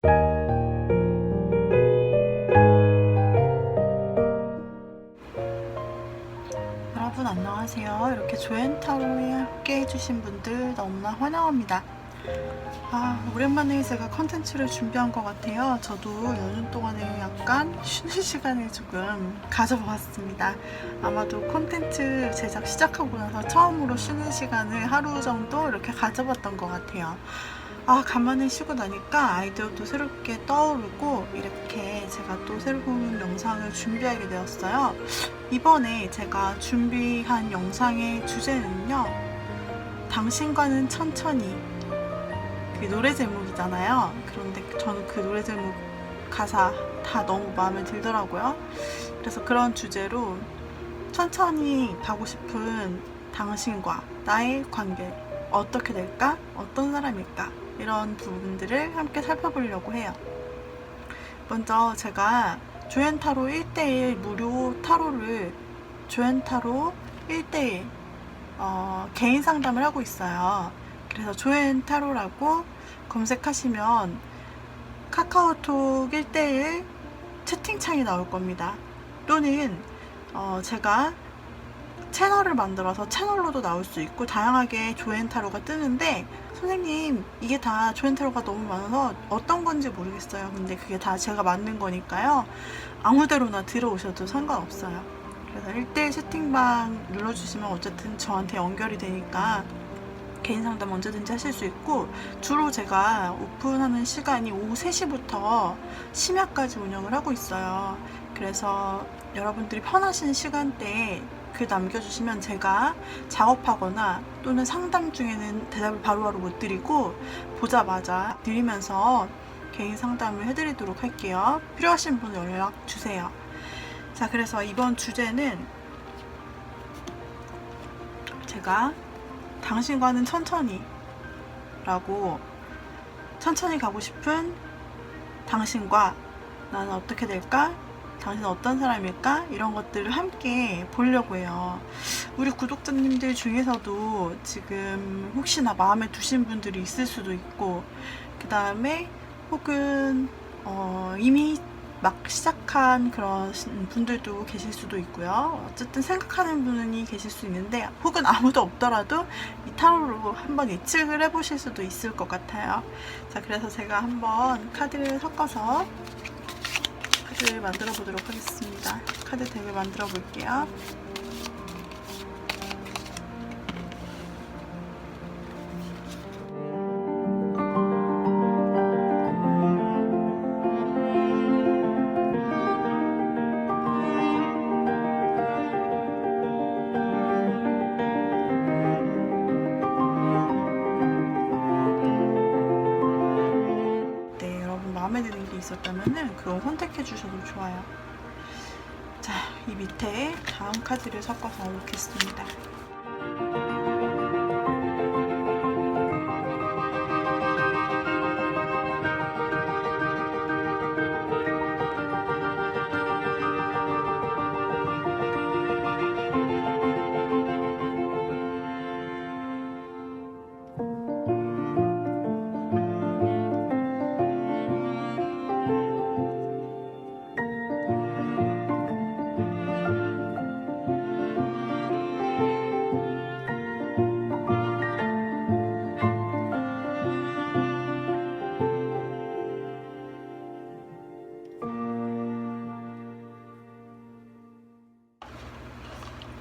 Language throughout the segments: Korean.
여러분 안녕하세요. 이렇게 조앤타로에 함께 해주신 분들 너무나 환영합니다. 오랜만에 제가 컨텐츠를 준비한 것 같아요. 저도 연휴 동안에 약간 쉬는 시간을 조금 가져보았습니다. 아마도 컨텐츠 제작 시작하고 나서 처음으로 쉬는 시간을 하루 정도 이렇게 가져봤던 것 같아요. 간만에 쉬고 나니까 아이디어도 새롭게 떠오르고 이렇게 제가 또 새로운 영상을 준비하게 되었어요. 이번에 제가 준비한 영상의 주제는요, 당신과는 천천히, 그 노래 제목이잖아요. 그런데 저는 그 노래 제목 가사 다 너무 마음에 들더라고요. 그래서 그런 주제로 천천히 가고 싶은 당신과 나의 관계 어떻게 될까? 어떤 사람일까? 이런 부분들을 함께 살펴보려고 해요. 먼저 제가 조앤타로 1:1 무료 타로를 조앤타로 1:1 개인 상담을 하고 있어요. 그래서 조앤타로라고 검색하시면 카카오톡 1:1 채팅창이 나올 겁니다. 또는 제가 채널을 만들어서 채널로도 나올 수 있고 다양하게 조앤타로가 뜨는데, 선생님 이게 다 조앤타로가 너무 많아서 어떤 건지 모르겠어요. 근데 그게 다 제가 만든 거니까요, 아무데로나 들어오셔도 상관없어요. 그래서 1:1 채팅방 눌러주시면 어쨌든 저한테 연결이 되니까 개인 상담 언제든지 하실 수 있고, 주로 제가 오픈하는 시간이 오후 3시부터 심야까지 운영을 하고 있어요. 그래서 여러분들이 편하신 시간대에 글 남겨주시면 제가 작업하거나 또는 상담 중에는 대답을 바로바로 못 드리고 보자마자 드리면서 개인 상담을 해드리도록 할게요. 필요하신 분 연락 주세요. 자, 그래서 이번 주제는 제가 당신과는 천천히 라고, 천천히 가고 싶은 당신과 나는 어떻게 될까? 당신은 어떤 사람일까? 이런 것들을 함께 보려고 해요. 우리 구독자님들 중에서도 지금 혹시나 마음에 두신 분들이 있을 수도 있고, 그 다음에 혹은 이미 막 시작한 그런 분들도 계실 수도 있고요. 어쨌든 생각하는 분이 계실 수 있는데, 혹은 아무도 없더라도 이 타로로 한번 예측을 해보실 수도 있을 것 같아요. 자, 그래서 제가 한번 카드를 섞어서 카드를 만들어 보도록 하겠습니다. 카드 덱을 만들어 볼게요. 마음에 드는 게 있었다면은 그걸 선택해 주셔도 좋아요. 자, 이 밑에 다음 카드를 섞어서 놓겠습니다.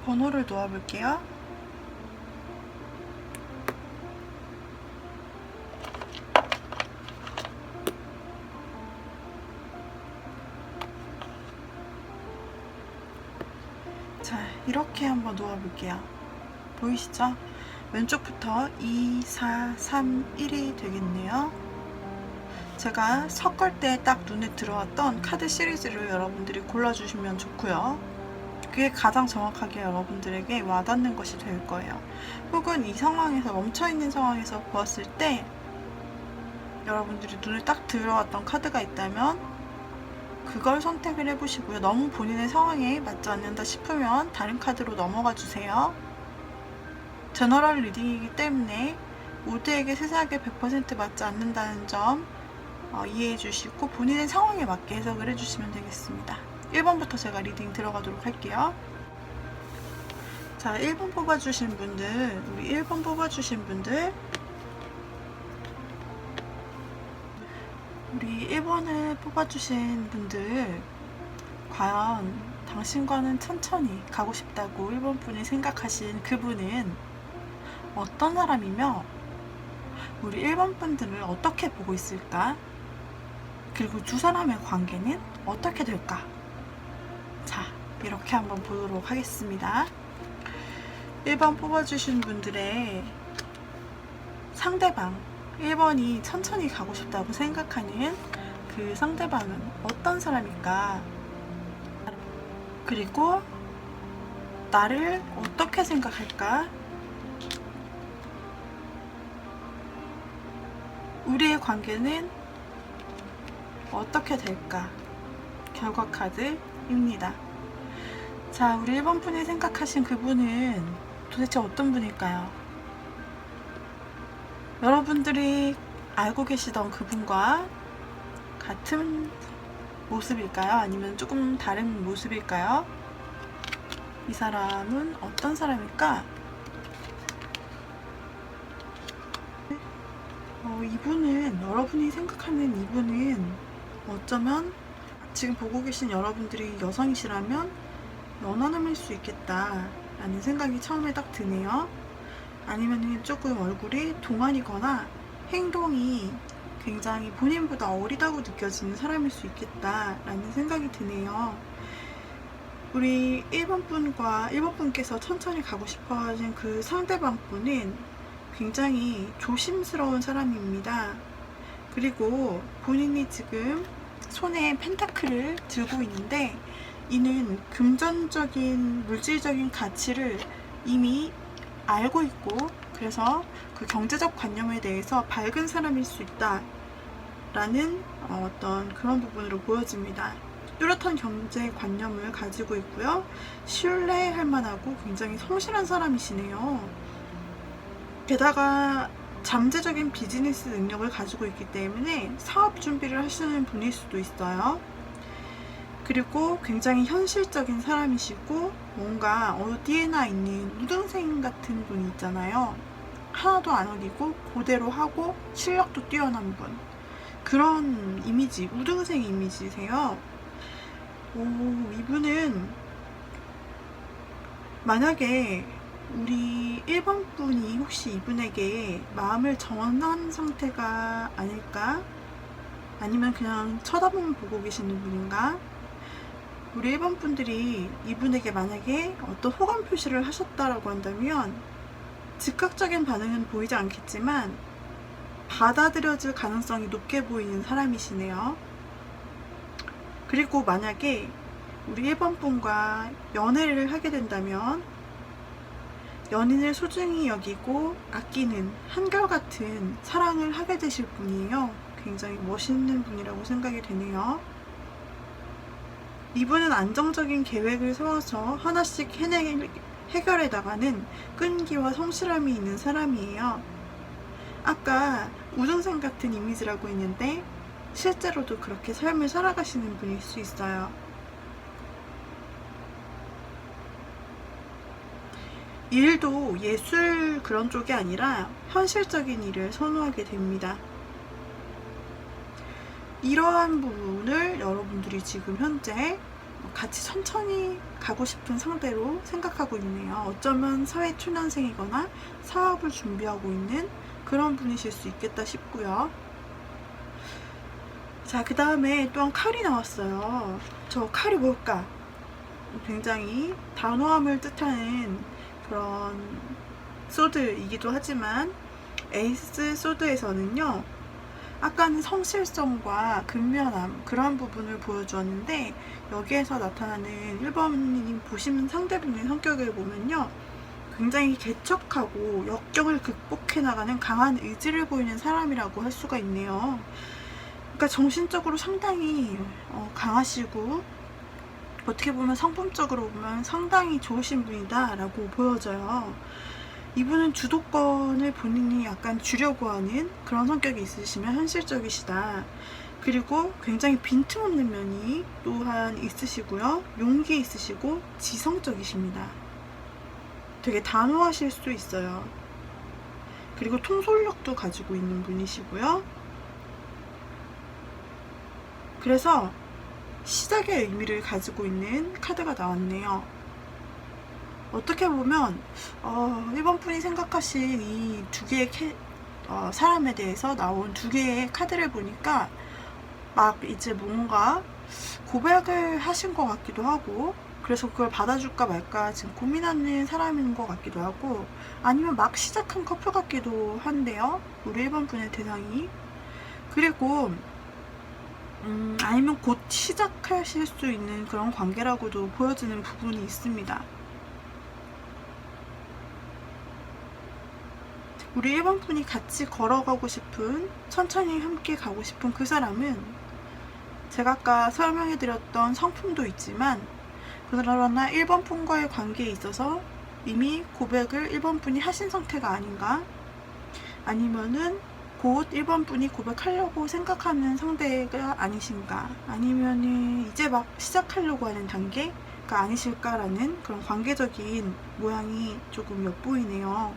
번호를 놓아볼게요. 자, 이렇게 한번 놓아볼게요. 보이시죠? 왼쪽부터 2, 4, 3, 1이 되겠네요. 제가 섞을 때 딱 눈에 들어왔던 카드 시리즈를 여러분들이 골라주시면 좋고요. 그게 가장 정확하게 여러분들에게 와닿는 것이 될 거예요. 혹은 이 상황에서, 멈춰있는 상황에서 보았을 때 여러분들이 눈에 딱 들어왔던 카드가 있다면 그걸 선택을 해보시고요. 너무 본인의 상황에 맞지 않는다 싶으면 다른 카드로 넘어가 주세요. 제너럴 리딩이기 때문에 모두에게 세세하게 100% 맞지 않는다는 점 이해해 주시고 본인의 상황에 맞게 해석을 해주시면 되겠습니다. 1번부터 제가 리딩 들어가도록 할게요. 자, 1번 뽑아주신 분들, 우리 1번 뽑아주신 분들, 우리 1번을 뽑아주신 분들, 과연 당신과는 천천히 가고 싶다고 1번 분이 생각하신 그분은 어떤 사람이며 우리 1번 분들을 어떻게 보고 있을까? 그리고 두 사람의 관계는 어떻게 될까? 자, 이렇게 한번 보도록 하겠습니다. 1번 뽑아주신 분들의 상대방, 1번이 천천히 가고 싶다고 생각하는 그 상대방은 어떤 사람일까? 그리고 나를 어떻게 생각할까? 우리의 관계는 어떻게 될까? 결과 카드입니다. 자, 우리 1번 분이 생각하신 그분은 도대체 어떤 분일까요? 여러분들이 알고 계시던 그분과 같은 모습일까요? 아니면 조금 다른 모습일까요? 이 사람은 어떤 사람일까? 이분은, 여러분이 생각하는 이분은 어쩌면 지금 보고 계신 여러분들이 여성이시라면 연하남일 수 있겠다 라는 생각이 처음에 딱 드네요. 아니면 조금 얼굴이 동안이거나 행동이 굉장히 본인보다 어리다고 느껴지는 사람일 수 있겠다 라는 생각이 드네요. 우리 1번 분과 1번 분께서 천천히 가고 싶어 하신 그 상대방 분은 굉장히 조심스러운 사람입니다. 그리고 본인이 지금 손에 펜타클을 들고 있는데 이는 금전적인 물질적인 가치를 이미 알고 있고 그래서 그 경제적 관념에 대해서 밝은 사람일 수 있다 라는 어떤 그런 부분으로 보여집니다. 뚜렷한 경제 관념을 가지고 있고요. 신뢰할 만하고 굉장히 성실한 사람이시네요. 게다가 잠재적인 비즈니스 능력을 가지고 있기 때문에 사업 준비를 하시는 분일 수도 있어요. 그리고 굉장히 현실적인 사람이시고 뭔가 어디에나 있는 우등생 같은 분이 있잖아요. 하나도 안 어리고 그대로 하고 실력도 뛰어난 분. 그런 이미지, 우등생 이미지세요. 이분은 만약에 우리 1번 분이 혹시 이분에게 마음을 전한 상태가 아닐까? 아니면 그냥 쳐다보면 보고 계시는 분인가? 우리 1번 분들이 이분에게 만약에 어떤 호감 표시를 하셨다라고 한다면 즉각적인 반응은 보이지 않겠지만 받아들여질 가능성이 높게 보이는 사람이시네요. 그리고 만약에 우리 1번 분과 연애를 하게 된다면 연인을 소중히 여기고 아끼는 한결같은 사랑을 하게 되실 분이에요. 굉장히 멋있는 분이라고 생각이 되네요. 이분은 안정적인 계획을 세워서 하나씩 해결해 나가는 끈기와 성실함이 있는 사람이에요. 아까 우등생 같은 이미지라고 했는데 실제로도 그렇게 삶을 살아가시는 분일 수 있어요. 일도 예술 그런 쪽이 아니라 현실적인 일을 선호하게 됩니다. 이러한 부분을 여러분들이 지금 현재 같이 천천히 가고 싶은 상대로 생각하고 있네요. 어쩌면 사회 초년생이거나 사업을 준비하고 있는 그런 분이실 수 있겠다 싶고요. 자, 그 다음에 또한 칼이 나왔어요. 저 칼이 뭘까? 굉장히 단호함을 뜻하는 그런 소드이기도 하지만 에이스 소드에서는요, 아까는 성실성과 근면함 그런 부분을 보여주었는데 여기에서 나타나는 1번님 보시는 상대분의 성격을 보면요, 굉장히 개척하고 역경을 극복해 나가는 강한 의지를 보이는 사람이라고 할 수가 있네요. 그러니까 정신적으로 상당히 강하시고 어떻게 보면 성품적으로 보면 상당히 좋으신 분이다 라고 보여져요. 이분은 주도권을 본인이 약간 주려고 하는 그런 성격이 있으시면 현실적이시다. 그리고 굉장히 빈틈없는 면이 또한 있으시고요. 용기 있으시고 지성적이십니다. 되게 단호하실 수 있어요. 그리고 통솔력도 가지고 있는 분이시고요. 그래서 시작의 의미를 가지고 있는 카드가 나왔네요. 어떻게 보면 1번 분이 생각하신 이 두 개의 사람에 대해서 나온 두 개의 카드를 보니까 막 이제 뭔가 고백을 하신 것 같기도 하고, 그래서 그걸 받아줄까 말까 지금 고민하는 사람인 것 같기도 하고, 아니면 막 시작한 커플 같기도 한데요, 우리 1번 분의 대상이. 그리고 아니면 곧 시작하실 수 있는 그런 관계라고도 보여지는 부분이 있습니다. 우리 1번 분이 같이 걸어가고 싶은, 천천히 함께 가고 싶은 그 사람은 제가 아까 설명해드렸던 성품도 있지만, 그러나 1번 분과의 관계에 있어서 이미 고백을 1번 분이 하신 상태가 아닌가, 아니면은 곧 1번 분이 고백하려고 생각하는 상대가 아니신가, 아니면은 이제 막 시작하려고 하는 단계가 아니실까라는 그런 관계적인 모양이 조금 엿보이네요.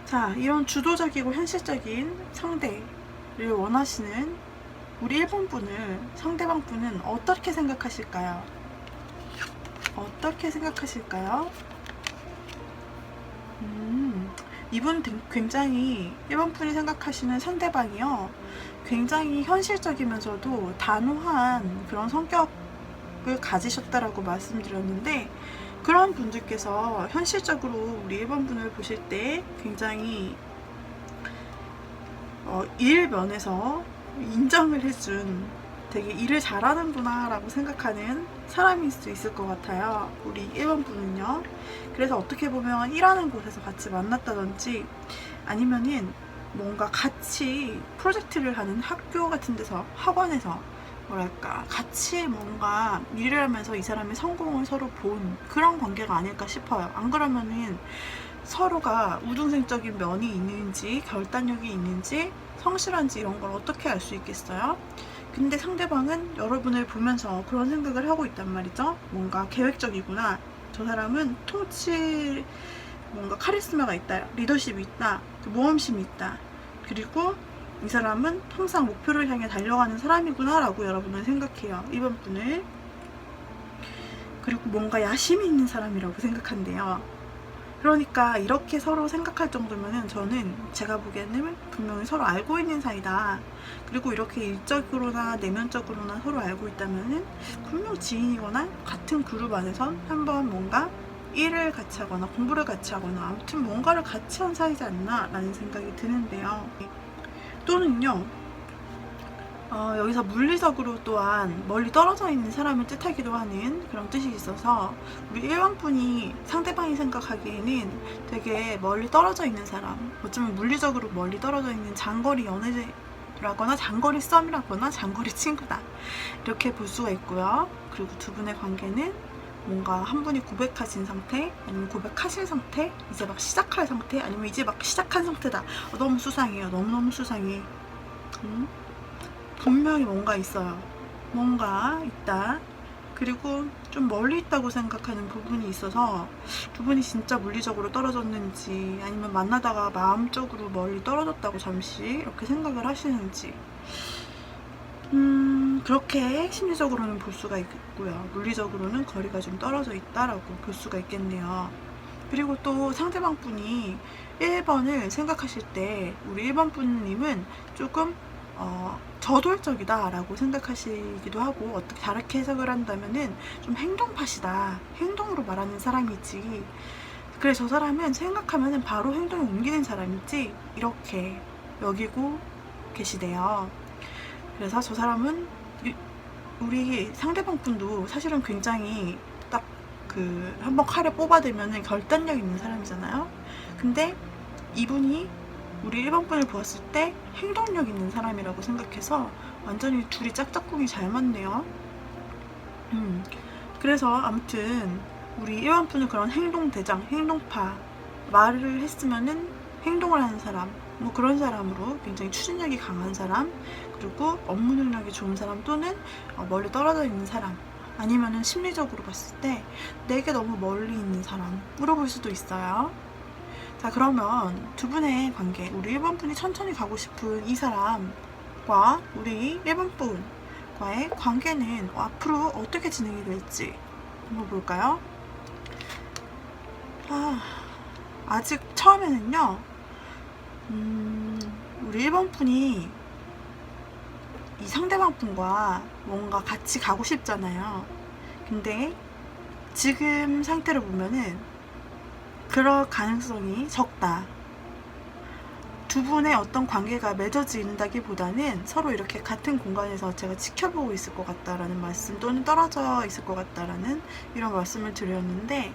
자, 이런 주도적이고 현실적인 상대를 원하시는 우리 1번 분을 상대방 분은 어떻게 생각하실까요? 어떻게 생각하실까요? 이분 굉장히 1번 분이 생각하시는 상대방이요, 굉장히 현실적이면서도 단호한 그런 성격을 가지셨다라고 말씀드렸는데, 그런 분들께서 현실적으로 우리 1번 분을 보실 때 굉장히 일 면에서 인정을 해준, 되게 일을 잘하는구나 라고 생각하는 사람일 수 있을 것 같아요, 우리 1번 분은요. 그래서 어떻게 보면 일하는 곳에서 같이 만났다든지, 아니면은 뭔가 같이 프로젝트를 하는 학교 같은 데서, 학원에서 뭐랄까 같이 뭔가 일을 하면서 이 사람의 성공을 서로 본 그런 관계가 아닐까 싶어요. 안 그러면은 서로가 우등생적인 면이 있는지, 결단력이 있는지, 성실한지 이런 걸 어떻게 알 수 있겠어요? 근데 상대방은 여러분을 보면서 그런 생각을 하고 있단 말이죠. 뭔가 계획적이구나, 저 사람은 뭔가 카리스마가 있다, 리더십이 있다, 모험심이 있다, 그리고 이 사람은 항상 목표를 향해 달려가는 사람이구나 라고 여러분은 생각해요, 2번 분을. 그리고 뭔가 야심이 있는 사람이라고 생각한대요. 그러니까 이렇게 서로 생각할 정도면은 저는, 제가 보기에는 분명히 서로 알고 있는 사이다. 그리고 이렇게 일적으로나 내면적으로나 서로 알고 있다면은 분명 지인이거나 같은 그룹 안에서 한번 뭔가 일을 같이 하거나 공부를 같이 하거나 아무튼 뭔가를 같이 한 사이지 않나 라는 생각이 드는데요. 또는요, 여기서 물리적으로 또한 멀리 떨어져 있는 사람을 뜻하기도 하는 그런 뜻이 있어서, 우리 1번 분이 상대방이 생각하기에는 되게 멀리 떨어져 있는 사람, 어쩌면 물리적으로 멀리 떨어져 있는 장거리 연애라거나 장거리 썸이라거나 장거리 친구다, 이렇게 볼 수가 있고요. 그리고 두 분의 관계는 뭔가 한 분이 고백하신 상태, 아니면 고백하실 상태, 이제 막 시작할 상태, 아니면 이제 막 시작한 상태다. 너무 수상해요. 너무너무 수상해. 분명히 뭔가 있어요. 뭔가 있다. 그리고 좀 멀리 있다고 생각하는 부분이 있어서 두 분이 진짜 물리적으로 떨어졌는지, 아니면 만나다가 마음적으로 멀리 떨어졌다고 잠시 이렇게 생각을 하시는지, 그렇게 심리적으로는 볼 수가 있고요. 물리적으로는 거리가 좀 떨어져 있다라고 볼 수가 있겠네요. 그리고 또 상대방 분이 1번을 생각하실 때 우리 1번 분님은 조금 저돌적이다 라고 생각하시기도 하고, 어떻게 다르게 해석을 한다면은 좀 행동파시다, 행동으로 말하는 사람이지, 그래 저 사람은 생각하면은 바로 행동에 옮기는 사람이지, 이렇게 여기고 계시대요. 그래서 저 사람은 우리 상대방 분도 사실은 굉장히 딱 한번 칼에 뽑아들면은 결단력 있는 사람이잖아요. 근데 이분이 우리 1번 분을 보았을 때 행동력 있는 사람이라고 생각해서 완전히 둘이 짝짝꿍이 잘 맞네요. 그래서 아무튼 우리 1번 분은 그런 행동대장, 행동파, 말을 했으면은 행동을 하는 사람, 뭐 그런 사람으로 굉장히 추진력이 강한 사람, 그리고 업무 능력이 좋은 사람, 또는 멀리 떨어져 있는 사람, 아니면은 심리적으로 봤을 때 내게 너무 멀리 있는 사람 물어볼 수도 있어요. 자, 그러면 두 분의 관계, 우리 1번 분이 천천히 가고 싶은 이 사람과 우리 1번 분과의 관계는 앞으로 어떻게 진행이 될지 한번 볼까요? 아직 처음에는요, 우리 1번 분이 이 상대방 분과 뭔가 같이 가고 싶잖아요. 근데 지금 상태를 보면은 그럴 가능성이 적다. 두 분의 어떤 관계가 맺어진다기보다는 서로 이렇게 같은 공간에서 제가 지켜보고 있을 것 같다라는 말씀, 또는 떨어져 있을 것 같다라는 이런 말씀을 드렸는데,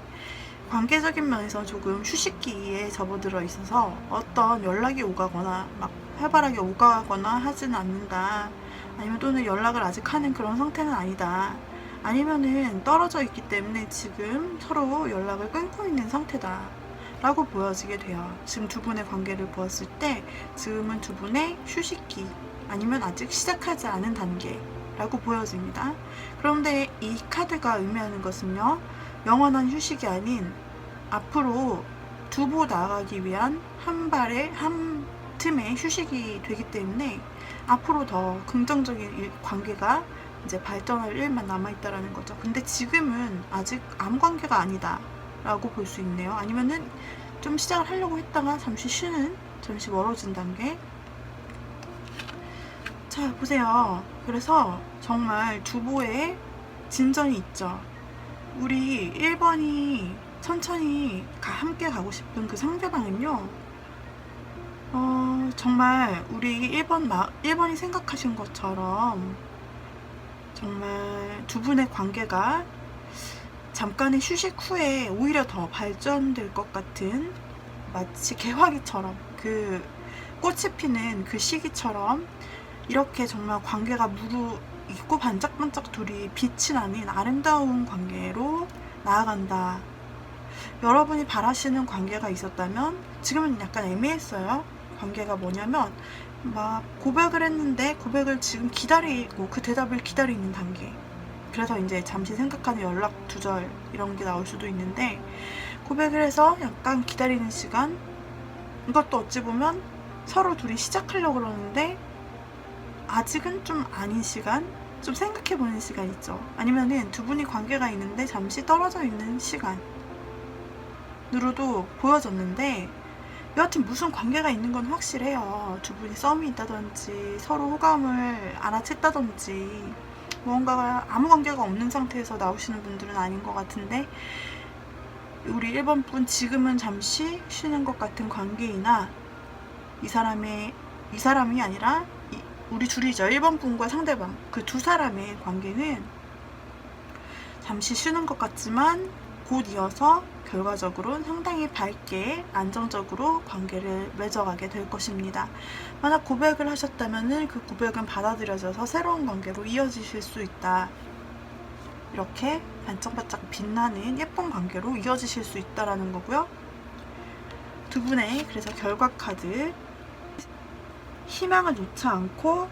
관계적인 면에서 조금 휴식기에 접어들어 있어서 어떤 연락이 오가거나 막 활발하게 오가거나 하진 않는다, 아니면 또는 연락을 아직 하는 그런 상태는 아니다, 아니면은 떨어져 있기 때문에 지금 서로 연락을 끊고 있는 상태다 라고 보여지게 돼요. 지금 두 분의 관계를 보았을 때 지금은 두 분의 휴식기, 아니면 아직 시작하지 않은 단계라고 보여집니다. 그런데 이 카드가 의미하는 것은요, 영원한 휴식이 아닌 앞으로 두고 나아가기 위한 한 틈의 휴식이 되기 때문에 앞으로 더 긍정적인 관계가 이제 발전할 일만 남아있다라는 거죠. 근데 지금은 아직 아무 관계가 아니다 라고 볼 수 있네요. 아니면은 좀 시작을 하려고 했다가 잠시 쉬는, 잠시 멀어진 단계. 자, 보세요. 그래서 정말 두보의 진전이 있죠. 우리 1번이 천천히 함께 가고 싶은 그 상대방은요, 정말 우리 1번이 생각하신 것처럼 정말 두 분의 관계가 잠깐의 휴식 후에 오히려 더 발전될 것 같은, 마치 개화기처럼, 그 꽃이 피는 그 시기처럼 이렇게 정말 관계가 무르익고 반짝반짝 둘이 빛이 나는 아름다운 관계로 나아간다. 여러분이 바라시는 관계가 있었다면, 지금은 약간 애매했어요. 관계가 뭐냐면 막 고백을 했는데 고백을 지금 기다리고 그 대답을 기다리는 단계. 그래서 이제 잠시 생각하는 연락 두절 이런 게 나올 수도 있는데, 고백을 해서 약간 기다리는 시간, 이것도 어찌 보면 서로 둘이 시작하려고 그러는데 아직은 좀 아닌 시간, 좀 생각해보는 시간 있죠. 아니면은 두 분이 관계가 있는데 잠시 떨어져 있는 시간으로도 보여졌는데, 여하튼 무슨 관계가 있는 건 확실해요. 두 분이 썸이 있다든지 서로 호감을 알아챘다든지 뭔가 아무 관계가 없는 상태에서 나오시는 분들은 아닌 것 같은데, 우리 1번 분 지금은 잠시 쉬는 것 같은 관계이나, 이 사람이 아니라 우리 둘이죠. 1번 분과 상대방, 그 두 사람의 관계는 잠시 쉬는 것 같지만 곧 이어서 결과적으로는 상당히 밝게 안정적으로 관계를 맺어가게 될 것입니다. 만약 고백을 하셨다면 그 고백은 받아들여져서 새로운 관계로 이어지실 수 있다. 이렇게 반짝반짝 빛나는 예쁜 관계로 이어지실 수 있다라는 거고요. 두 분의 그래서 결과 카드, 희망을 놓지 않고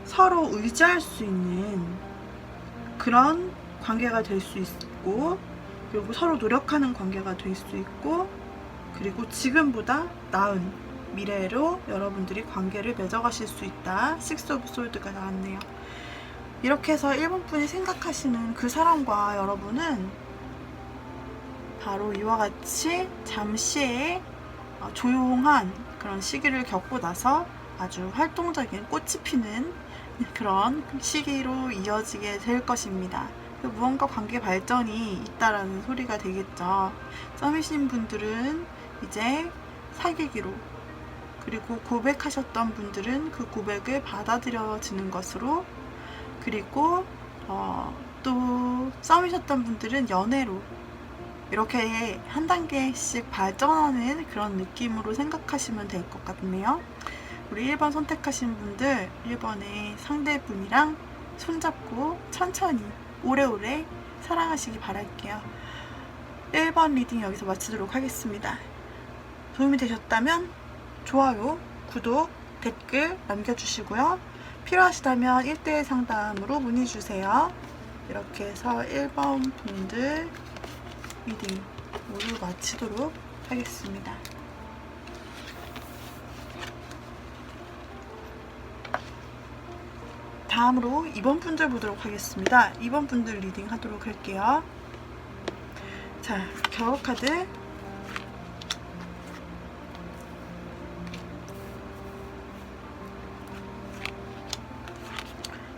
서로 의지할 수 있는 그런 관계가 될 수 있고, 그리고 서로 노력하는 관계가 될 수 있고, 그리고 지금보다 나은 미래로 여러분들이 관계를 맺어가실 수 있다. 식스 오브 솔드가 나왔네요. 이렇게 해서 1번 분이 생각하시는 그 사람과 여러분은 바로 이와 같이 잠시의 조용한 그런 시기를 겪고 나서 아주 활동적인 꽃이 피는 그런 시기로 이어지게 될 것입니다. 무언가 관계 발전이 있다라는 소리가 되겠죠. 썸이신 분들은 이제 사귀기로, 그리고 고백하셨던 분들은 그 고백을 받아들여지는 것으로, 그리고 또 썸이셨던 분들은 연애로, 이렇게 한 단계씩 발전하는 그런 느낌으로 생각하시면 될 것 같네요. 우리 1번 선택하신 분들, 1번의 상대분이랑 손잡고 천천히 오래오래 사랑하시기 바랄게요. 1번 리딩 여기서 마치도록 하겠습니다. 도움이 되셨다면 좋아요, 구독, 댓글 남겨주시고요. 필요하시다면 1대1 상담으로 문의주세요. 이렇게 해서 1번 분들 리딩 모두 마치도록 하겠습니다. 다음으로 2번 분들 보도록 하겠습니다. 2번 분들 리딩 하도록 할게요. 자, 겨울 카드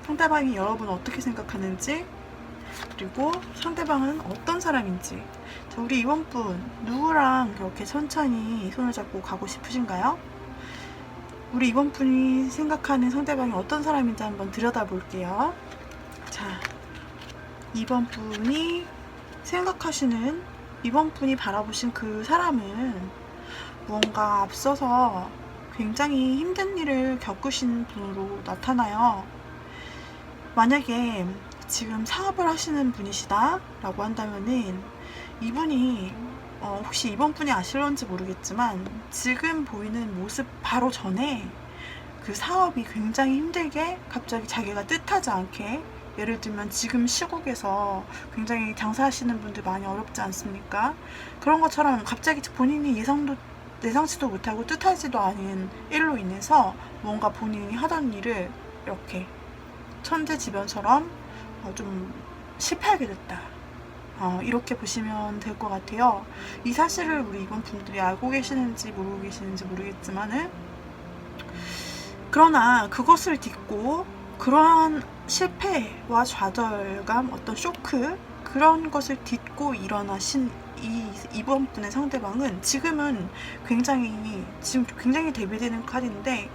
상대방이 여러분 어떻게 생각하는지, 그리고 상대방은 어떤 사람인지. 자, 우리 2번 분 누구랑 그렇게 천천히 손을 잡고 가고 싶으신가요? 우리 2번 분이 생각하는 상대방이 어떤 사람인지 한번 들여다볼게요. 자, 2번 분이 생각하시는, 2번 분이 바라보신 그 사람은 무언가 앞서서 굉장히 힘든 일을 겪으신 분으로 나타나요. 만약에 지금 사업을 하시는 분이시다 라고 한다면은 이분이 혹시 이번 분이 아실런지 모르겠지만 지금 보이는 모습 바로 전에 그 사업이 굉장히 힘들게 갑자기 자기가 뜻하지 않게, 예를 들면 지금 시국에서 굉장히 장사하시는 분들 많이 어렵지 않습니까? 그런 것처럼 갑자기 본인이 예상치도 못하고 뜻하지도 않은 일로 인해서 뭔가 본인이 하던 일을 이렇게 천재지변처럼 좀 실패하게 됐다. 이렇게 보시면 될 것 같아요. 이 사실을 우리 이번 분들이 알고 계시는지 모르고 계시는지 모르겠지만은, 그러나 그것을 딛고 그러한 실패와 좌절감, 어떤 쇼크, 그런 것을 딛고 일어나신 이번 분의 상대방은 지금 굉장히 대비되는 카드인데,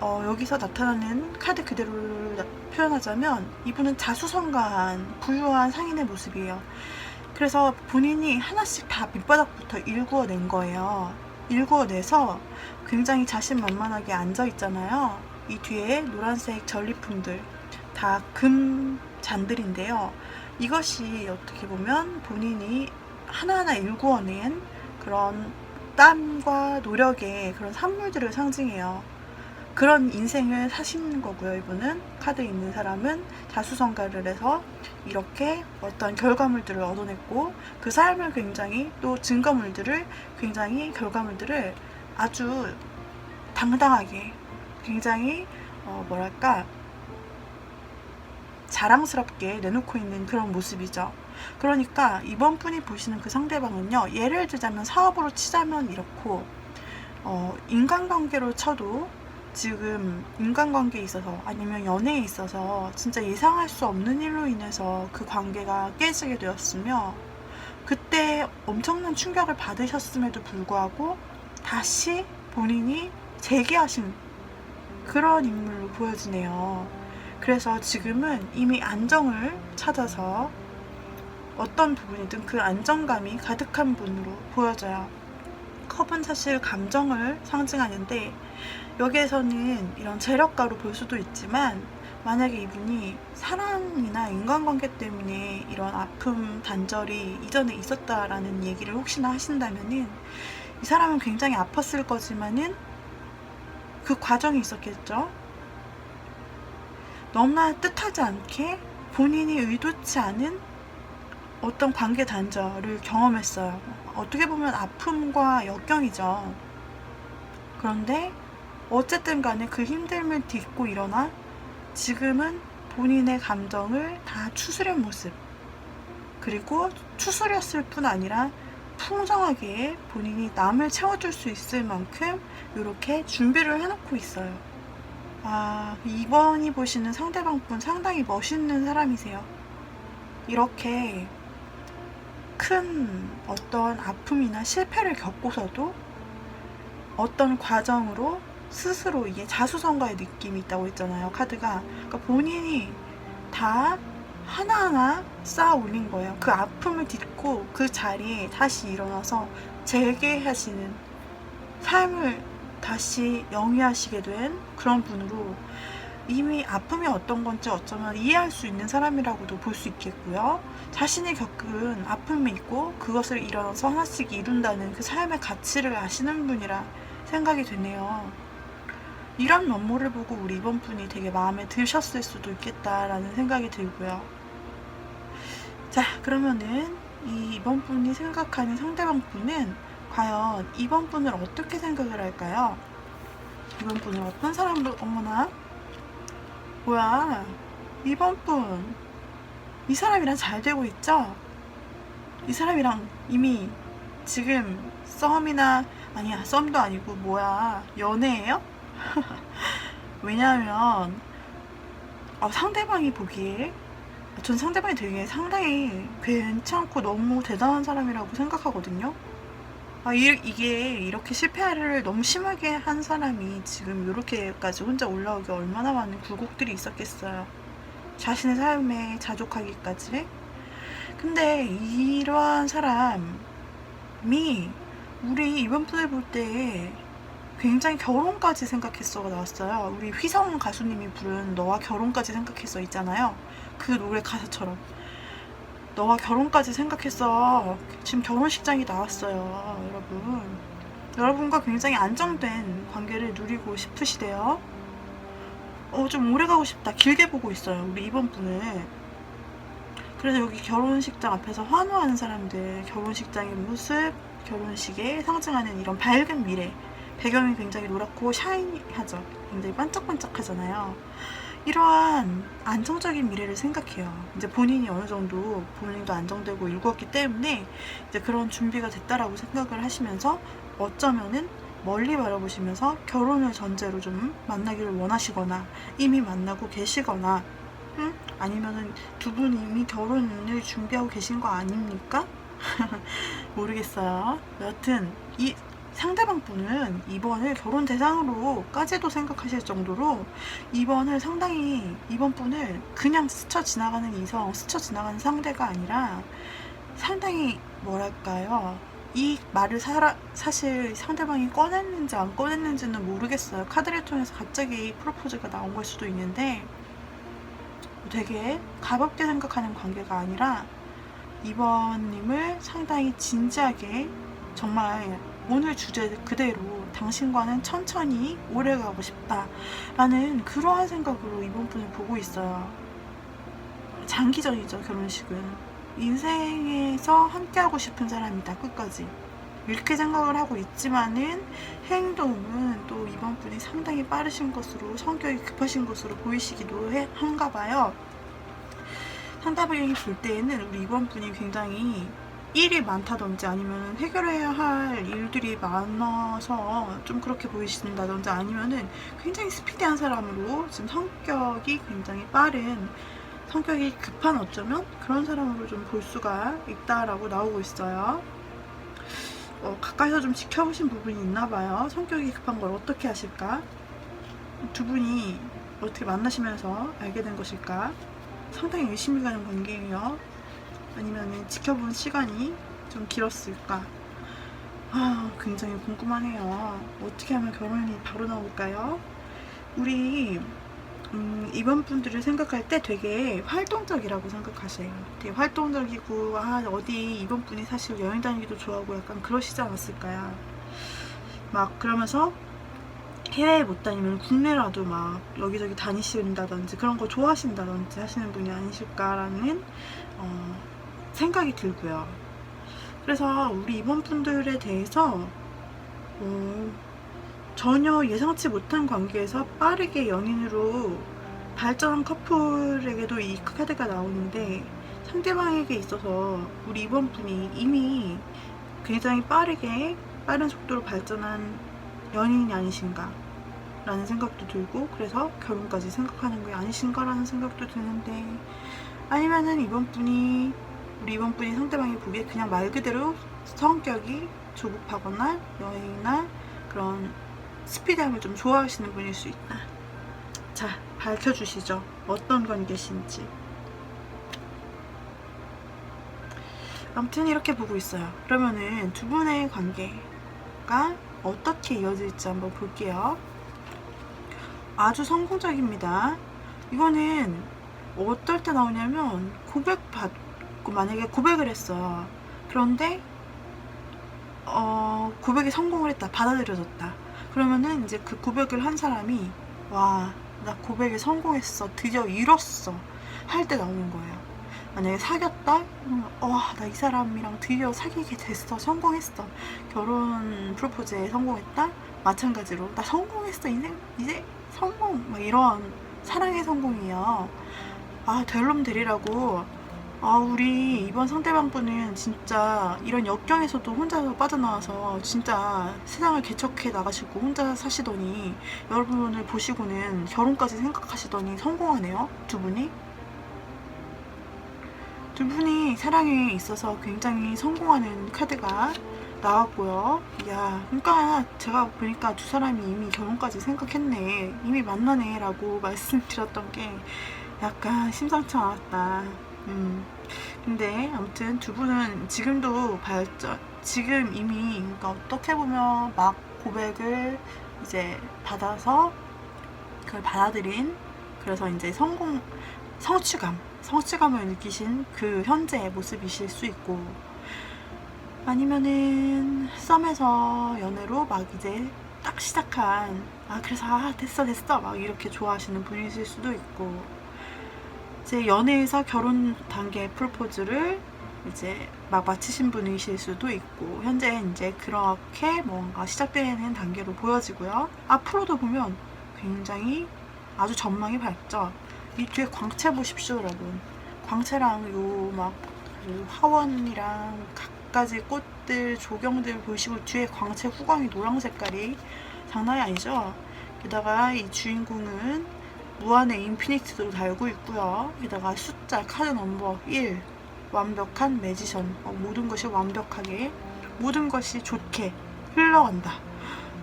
여기서 나타나는 카드 그대로를 표현하자면 이분은 자수성가한 부유한 상인의 모습이에요. 그래서 본인이 하나씩 다 밑바닥부터 일구어낸 거예요. 일구어내서 굉장히 자신만만하게 앉아있잖아요. 이 뒤에 노란색 전리품들 다 금 잔들인데요. 이것이 어떻게 보면 본인이 하나하나 일구어낸 그런 땀과 노력의 그런 산물들을 상징해요. 그런 인생을 사신 거고요. 이분은, 카드에 있는 사람은 자수성가를 해서 이렇게 어떤 결과물들을 얻어냈고, 그 삶을 굉장히, 또 결과물들을 아주 당당하게, 굉장히 자랑스럽게 내놓고 있는 그런 모습이죠. 그러니까 이번 분이 보시는 그 상대방은요, 예를 들자면 사업으로 치자면 이렇고, 인간관계로 쳐도 지금 인간관계에 있어서, 아니면 연애에 있어서 진짜 예상할 수 없는 일로 인해서 그 관계가 깨지게 되었으며, 그때 엄청난 충격을 받으셨음에도 불구하고 다시 본인이 재기하신 그런 인물로 보여지네요. 그래서 지금은 이미 안정을 찾아서 어떤 부분이든 그 안정감이 가득한 분으로 보여져요. 컵은 사실 감정을 상징하는데, 여기에서는 이런 재력가로 볼 수도 있지만, 만약에 이분이 사랑이나 인간관계 때문에 이런 아픔, 단절이 이전에 있었다라는 얘기를 혹시나 하신다면은, 이 사람은 굉장히 아팠을 거지만은 그 과정이 있었겠죠. 너무나 뜻하지 않게 본인이 의도치 않은 어떤 관계 단절을 경험했어요. 어떻게 보면 아픔과 역경이죠. 그런데 어쨌든 간에 그 힘듦을 딛고 일어나 지금은 본인의 감정을 다 추스린 모습, 그리고 추스렸을 뿐 아니라 풍성하게 본인이 남을 채워줄 수 있을 만큼 이렇게 준비를 해놓고 있어요. 2번이 보시는 상대방분 상당히 멋있는 사람이세요. 이렇게 큰 어떤 아픔이나 실패를 겪고서도 어떤 과정으로 스스로, 이게 자수성가의 느낌이 있다고 했잖아요, 카드가. 그러니까 본인이 다 하나하나 쌓아 올린 거예요. 그 아픔을 딛고 그 자리에 다시 일어나서 재개하시는, 삶을 다시 영위하시게 된 그런 분으로, 이미 아픔이 어떤 건지 어쩌면 이해할 수 있는 사람이라고도 볼 수 있겠고요. 자신이 겪은 아픔이 있고 그것을 일어나서 하나씩 이룬다는 그 삶의 가치를 아시는 분이라 생각이 되네요. 이런 면모를 보고 우리 이번 분이 되게 마음에 드셨을 수도 있겠다라는 생각이 들고요. 자, 그러면은 이번 분이 생각하는 상대방 분은 과연 이번 분을 어떻게 생각을 할까요? 이번 분을 어떤 사람으로, 어머나, 뭐야, 이번 분, 이 사람이랑 잘 되고 있죠? 이 사람이랑 이미 지금 썸이나, 아니야, 썸도 아니고, 뭐야, 연애예요? 왜냐하면, 상대방이 보기에, 전 상대방이 되게 상당히 괜찮고 너무 대단한 사람이라고 생각하거든요. 이게 이렇게 실패를 너무 심하게 한 사람이 지금 이렇게까지 혼자 올라오기 얼마나 많은 굴곡들이 있었겠어요. 자신의 삶에 자족하기까지. 근데 이러한 사람이 우리 이번 분을 볼 때 굉장히 결혼까지 생각했어가 나왔어요. 우리 휘성 가수님이 부른 너와 결혼까지 생각했어 있잖아요. 그 노래 가사처럼 너와 결혼까지 생각했어. 지금 결혼식장이 나왔어요. 여러분과 굉장히 안정된 관계를 누리고 싶으시대요. 좀 오래 가고 싶다. 길게 보고 있어요, 우리 이번 분을. 그래서 여기 결혼식장 앞에서 환호하는 사람들, 결혼식장의 모습, 결혼식에 상징하는 이런 밝은 미래, 배경이 굉장히 노랗고 샤이니하죠. 굉장히 반짝반짝하잖아요. 이러한 안정적인 미래를 생각해요. 이제 본인이 어느 정도 본인도 안정되고 일구었기 때문에 이제 그런 준비가 됐다라고 생각을 하시면서 어쩌면은 멀리 바라보시면서 결혼을 전제로 좀 만나기를 원하시거나 이미 만나고 계시거나 아니면은 두 분이 이미 결혼을 준비하고 계신 거 아닙니까? 모르겠어요. 여튼 이 상대방 분은 이번을 결혼 대상으로까지도 생각하실 정도로 이번 분을 그냥 스쳐 지나가는 이성, 스쳐 지나가는 상대가 아니라 상당히 뭐랄까요? 이 말을 사실 상대방이 꺼냈는지 안 꺼냈는지는 모르겠어요. 카드를 통해서 갑자기 프로포즈가 나온 걸 수도 있는데 되게 가볍게 생각하는 관계가 아니라 이번님을 상당히 진지하게 정말 오늘 주제 그대로 당신과는 천천히 오래가고 싶다라는 그러한 생각으로 이번 분을 보고 있어요. 장기전이죠, 결혼식은. 인생에서 함께하고 싶은 사람이다, 끝까지. 이렇게 생각을 하고 있지만은 행동은 또 이번 분이 상당히 빠르신 것으로, 성격이 급하신 것으로 보이시기도 한가 봐요. 상대방이 볼 때에는 우리 이번 분이 굉장히 일이 많다든지 아니면 해결해야 할 일들이 많아서 좀 그렇게 보이신다든지 아니면은 굉장히 스피디한 사람으로 지금 성격이 굉장히 빠른, 성격이 급한, 어쩌면 그런 사람으로 좀 볼 수가 있다라고 나오고 있어요. 가까이서 좀 지켜보신 부분이 있나 봐요. 성격이 급한 걸 어떻게 하실까? 두 분이 어떻게 만나시면서 알게 된 것일까? 상당히 의심이 가는 관계예요. 아니면 지켜본 시간이 좀 길었을까? 굉장히 궁금하네요. 어떻게 하면 결혼이 바로 나올까요? 우리 이번 분들을 생각할 때 되게 활동적이라고 생각하세요. 되게 활동적이고 어디 이번 분이 사실 여행 다니기도 좋아하고 약간 그러시지 않았을까요? 막 그러면서 해외에 못 다니면 국내라도 막 여기저기 다니신다든지 그런 거 좋아하신다든지 하시는 분이 아니실까라는 생각이 들고요. 그래서 우리 이번 분들에 대해서 전혀 예상치 못한 관계에서 빠르게 연인으로 발전한 커플에게도 이 카드가 나오는데 상대방에게 있어서 우리 이번 분이 이미 굉장히 빠른 속도로 발전한 연인이 아니신가 라는 생각도 들고, 그래서 결혼까지 생각하는 게 아니신가 라는 생각도 드는데, 아니면은 우리 이번 분이 상대방이 보기에 그냥 말 그대로 성격이 조급하거나 여행이나 그런 스피드함을 좀 좋아하시는 분일 수 있다. 자, 밝혀주시죠. 어떤 관계신지. 아무튼 이렇게 보고 있어요. 그러면은 두 분의 관계가 어떻게 이어질지 한번 볼게요. 아주 성공적입니다. 이거는 어떨 때 나오냐면 고백받고 만약에 고백을 했어요. 그런데 고백이 성공을 했다. 받아들여졌다. 그러면은 이제 그 고백을 한 사람이 와, 나 고백에 성공했어, 드디어 이뤘어 할 때 나오는 거예요. 만약에 사귀었다? 와, 나 이 사람이랑 드디어 사귀게 됐어, 성공했어. 결혼 프로포즈에 성공했다? 마찬가지로 나 성공했어, 이제 성공, 막 이런 사랑의 성공이에요. 아, 될 놈 되리라고. 아, 우리 이번 상대방분은 진짜 이런 역경에서도 혼자서 빠져나와서 진짜 세상을 개척해 나가시고 혼자 사시더니, 여러분을 보시고는 결혼까지 생각하시더니 성공하네요, 두 분이. 두 분이 사랑에 있어서 굉장히 성공하는 카드가 나왔고요. 야, 그러니까 제가 보니까 두 사람이 이미 결혼까지 생각했네, 이미 만나네 라고 말씀드렸던 게 약간 심상치 않았다. 근데 아무튼 두 분은 지금도 지금 이미, 그러니까 어떻게 보면 막 고백을 이제 받아서 그걸 받아들인, 그래서 이제 성취감을 느끼신 그 현재의 모습이실 수 있고, 아니면은 썸에서 연애로 막 이제 딱 시작한, 그래서 됐어 막 이렇게 좋아하시는 분이실 수도 있고, 이제 연애에서 결혼 단계 프로포즈를 이제 막 마치신 분이실 수도 있고, 현재 이제 그렇게 뭔가 시작되는 단계로 보여지고요. 앞으로도 보면 굉장히 아주 전망이 밝죠. 이 뒤에 광채 보십시오, 여러분. 광채랑 요 막 그 화원이랑 갖가지 꽃들, 조경들 보시고 뒤에 광채 후광이 노랑 색깔이 장난이 아니죠. 게다가 이 주인공은 무한의 인피니트도 달고 있고요. 게다가 숫자, 카드 넘버 1, 완벽한 매지션, 모든 것이 완벽하게, 모든 것이 좋게 흘러간다.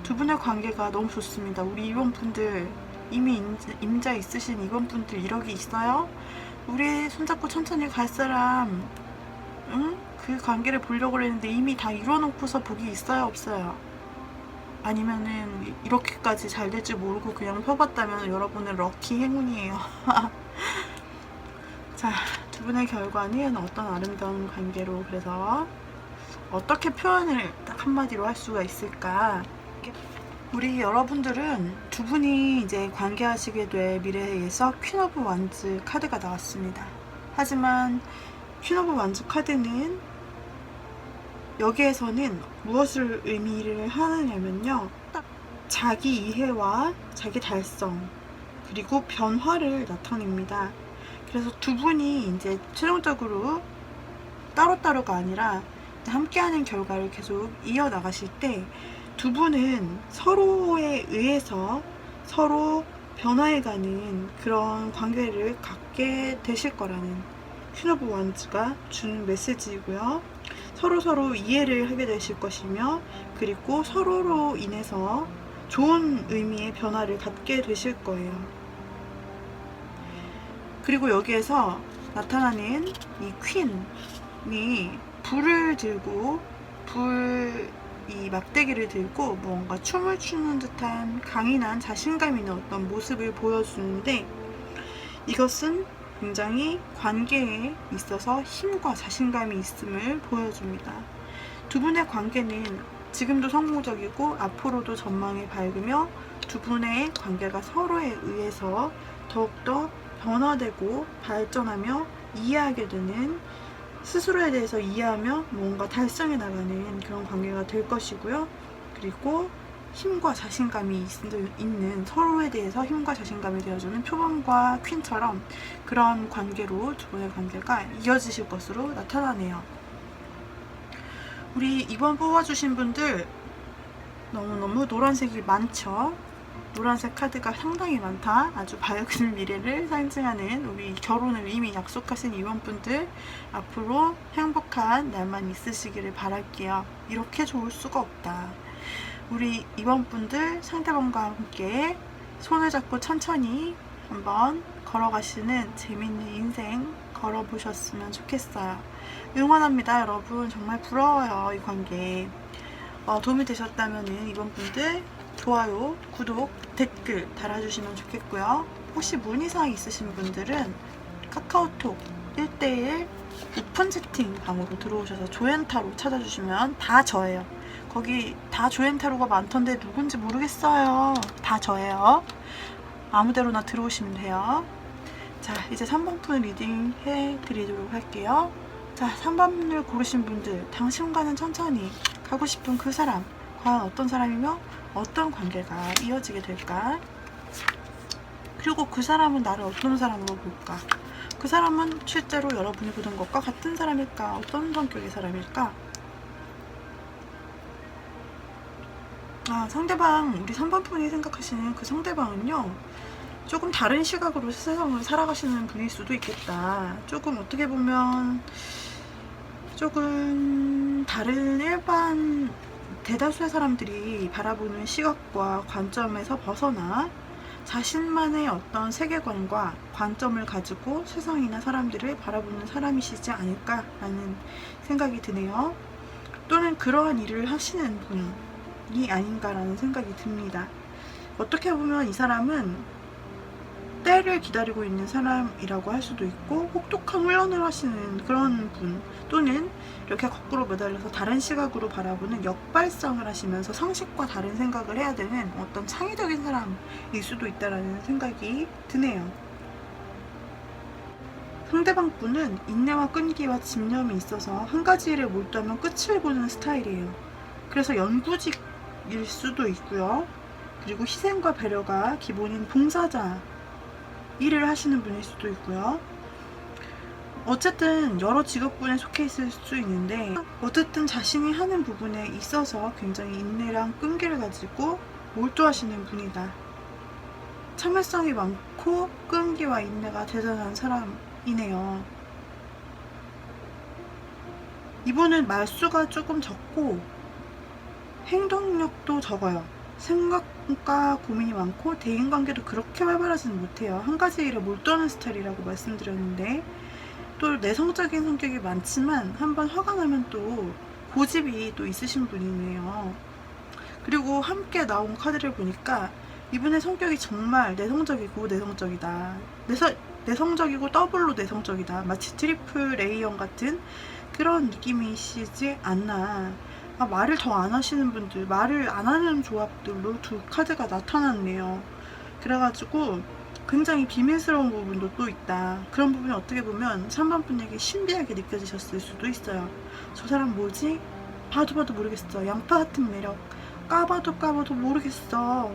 두 분의 관계가 너무 좋습니다. 우리 이번분들, 이미 임자 있으신 이번분들 이력이 있어요? 우리 손잡고 천천히 갈 사람, 응? 그 관계를 보려고 했는데 이미 다 이뤄놓고서 복이 있어요, 없어요? 아니면은 이렇게까지 잘 될 줄 모르고 그냥 펴봤다면 여러분은 럭키 행운이에요. 자, 두 분의 결과는 어떤 아름다운 관계로, 그래서 어떻게 표현을 딱 한마디로 할 수가 있을까? 우리 여러분들은 두 분이 이제 관계하시게 될 미래에서 퀸 오브 완즈 카드가 나왔습니다. 하지만 퀸 오브 완즈 카드는 여기에서는 무엇을 의미를 하느냐면요, 자기 이해와 자기 달성, 그리고 변화를 나타냅니다. 그래서 두 분이 이제 최종적으로 따로따로가 아니라 함께하는 결과를 계속 이어나가실 때 두 분은 서로에 의해서 서로 변화해가는 그런 관계를 갖게 되실 거라는 퀸 오브 완즈가 주는 메시지이고요. 서로 이해를 하게 되실 것이며, 그리고 서로로 인해서 좋은 의미의 변화를 갖게 되실 거예요. 그리고 여기에서 나타나는 이 퀸이 불을 들고, 이 막대기를 들고 뭔가 춤을 추는 듯한 강인한 자신감 있는 어떤 모습을 보여주는데, 이것은 굉장히 관계에 있어서 힘과 자신감이 있음을 보여줍니다. 두 분의 관계는 지금도 성공적이고 앞으로도 전망이 밝으며, 두 분의 관계가 서로에 의해서 더욱더 변화되고 발전하며 이해하게 되는, 스스로에 대해서 이해하며 뭔가 달성해 나가는 그런 관계가 될 것이고요. 그리고 힘과 자신감이 있는, 서로에 대해서 힘과 자신감이 되어주는 표범과 퀸처럼 그런 관계로 두 분의 관계가 이어지실 것으로 나타나네요. 우리 이번 뽑아주신 분들 너무너무 노란색이 많죠? 노란색 카드가 상당히 많다. 아주 밝은 미래를 상징하는, 우리 결혼을 이미 약속하신 이번분들 앞으로 행복한 날만 있으시기를 바랄게요. 이렇게 좋을 수가 없다. 우리 이번분들 상대방과 함께 손을 잡고 천천히 한번 걸어가시는 재밌는 인생 걸어보셨으면 좋겠어요. 응원합니다, 여러분. 정말 부러워요, 이 관계. 도움이 되셨다면 이번분들 좋아요, 구독, 댓글 달아주시면 좋겠고요. 혹시 문의사항 있으신 분들은 카카오톡 1:1 오픈 채팅 방으로 들어오셔서 조연타로 찾아주시면 다 저예요. 거기 다 조앤타로가 많던데 누군지 모르겠어요. 다 저예요. 아무데로나 들어오시면 돼요. 자, 이제 3번분 리딩 해드리도록 할게요. 자, 3번을 고르신 분들, 당신과는 천천히 가고 싶은 그 사람, 과연 어떤 사람이며 어떤 관계가 이어지게 될까? 그리고 그 사람은 나를 어떤 사람으로 볼까? 그 사람은 실제로 여러분이 보는 것과 같은 사람일까? 어떤 성격의 사람일까? 상대방, 우리 3번 분이 생각하시는 그 상대방은요, 조금 다른 시각으로 세상을 살아가시는 분일 수도 있겠다. 조금 어떻게 보면 조금 다른 일반 대다수의 사람들이 바라보는 시각과 관점에서 벗어나 자신만의 어떤 세계관과 관점을 가지고 세상이나 사람들을 바라보는 사람이시지 않을까라는 생각이 드네요. 또는 그러한 일을 하시는 분이 아닌가라는 생각이 듭니다. 어떻게 보면 이 사람은 때를 기다리고 있는 사람이라고 할 수도 있고, 혹독한 훈련을 하시는 그런 분, 또는 이렇게 거꾸로 매달려서 다른 시각으로 바라보는 역발상을 하시면서 상식과 다른 생각을 해야 되는 어떤 창의적인 사람일 수도 있다는 생각이 드네요. 상대방 분은 인내와 끈기와 집념이 있어서 한 가지 일에 몰두하면 끝을 보는 스타일이에요. 그래서 연구직일 수도 있고요. 그리고 희생과 배려가 기본인 봉사자 일을 하시는 분일 수도 있고요. 어쨌든 여러 직업군에 속해 있을 수 있는데, 어쨌든 자신이 하는 부분에 있어서 굉장히 인내랑 끈기를 가지고 몰두하시는 분이다. 참을성이 많고 끈기와 인내가 대단한 사람이네요. 이분은 말수가 조금 적고 행동력도 적어요. 생각과 고민이 많고 대인관계도 그렇게 활발하지는 못해요. 한 가지 일에 몰두하는 스타일이라고 말씀드렸는데, 또 내성적인 성격이 많지만 한번 화가 나면 또 고집이 또 있으신 분이네요. 그리고 함께 나온 카드를 보니까 이분의 성격이 정말 내성적이고 내성적이다. 내성적이고 더블로 내성적이다. 마치 트리플 A형 같은 그런 느낌이시지 않나. 말을 더 안 하시는 분들, 말을 안 하는 조합들로 두 카드가 나타났네요. 그래가지고 굉장히 비밀스러운 부분도 또 있다. 그런 부분이 어떻게 보면 3번 분에게 신비하게 느껴지셨을 수도 있어요. 저 사람 뭐지? 봐도 모르겠어. 양파 같은 매력. 까봐도 모르겠어.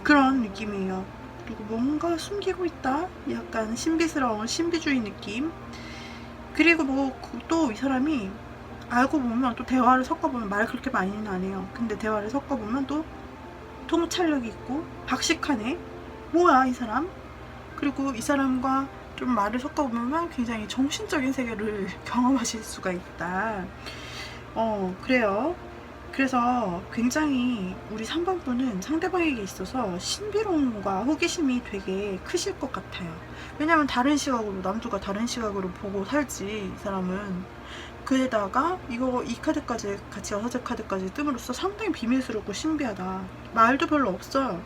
그런 느낌이에요. 그리고 뭔가 숨기고 있다? 약간 신비스러운 신비주의 느낌. 그리고 또 이 사람이 알고 보면 또 대화를 섞어보면 말 그렇게 많이는 안 해요. 근데 대화를 섞어보면 또 통찰력이 있고 박식하네. 뭐야 이 사람? 그리고 이 사람과 좀 말을 섞어보면 굉장히 정신적인 세계를 경험하실 수가 있다. 그래요. 그래서 굉장히 우리 3번 분은 상대방에게 있어서 신비로움과 호기심이 되게 크실 것 같아요. 왜냐면 다른 시각으로, 남들과 다른 시각으로 보고 살지, 이 사람은. 그에다가 이 카드까지 같이 6개 카드까지 뜸으로써 상당히 비밀스럽고 신비하다. 말도 별로 없어요.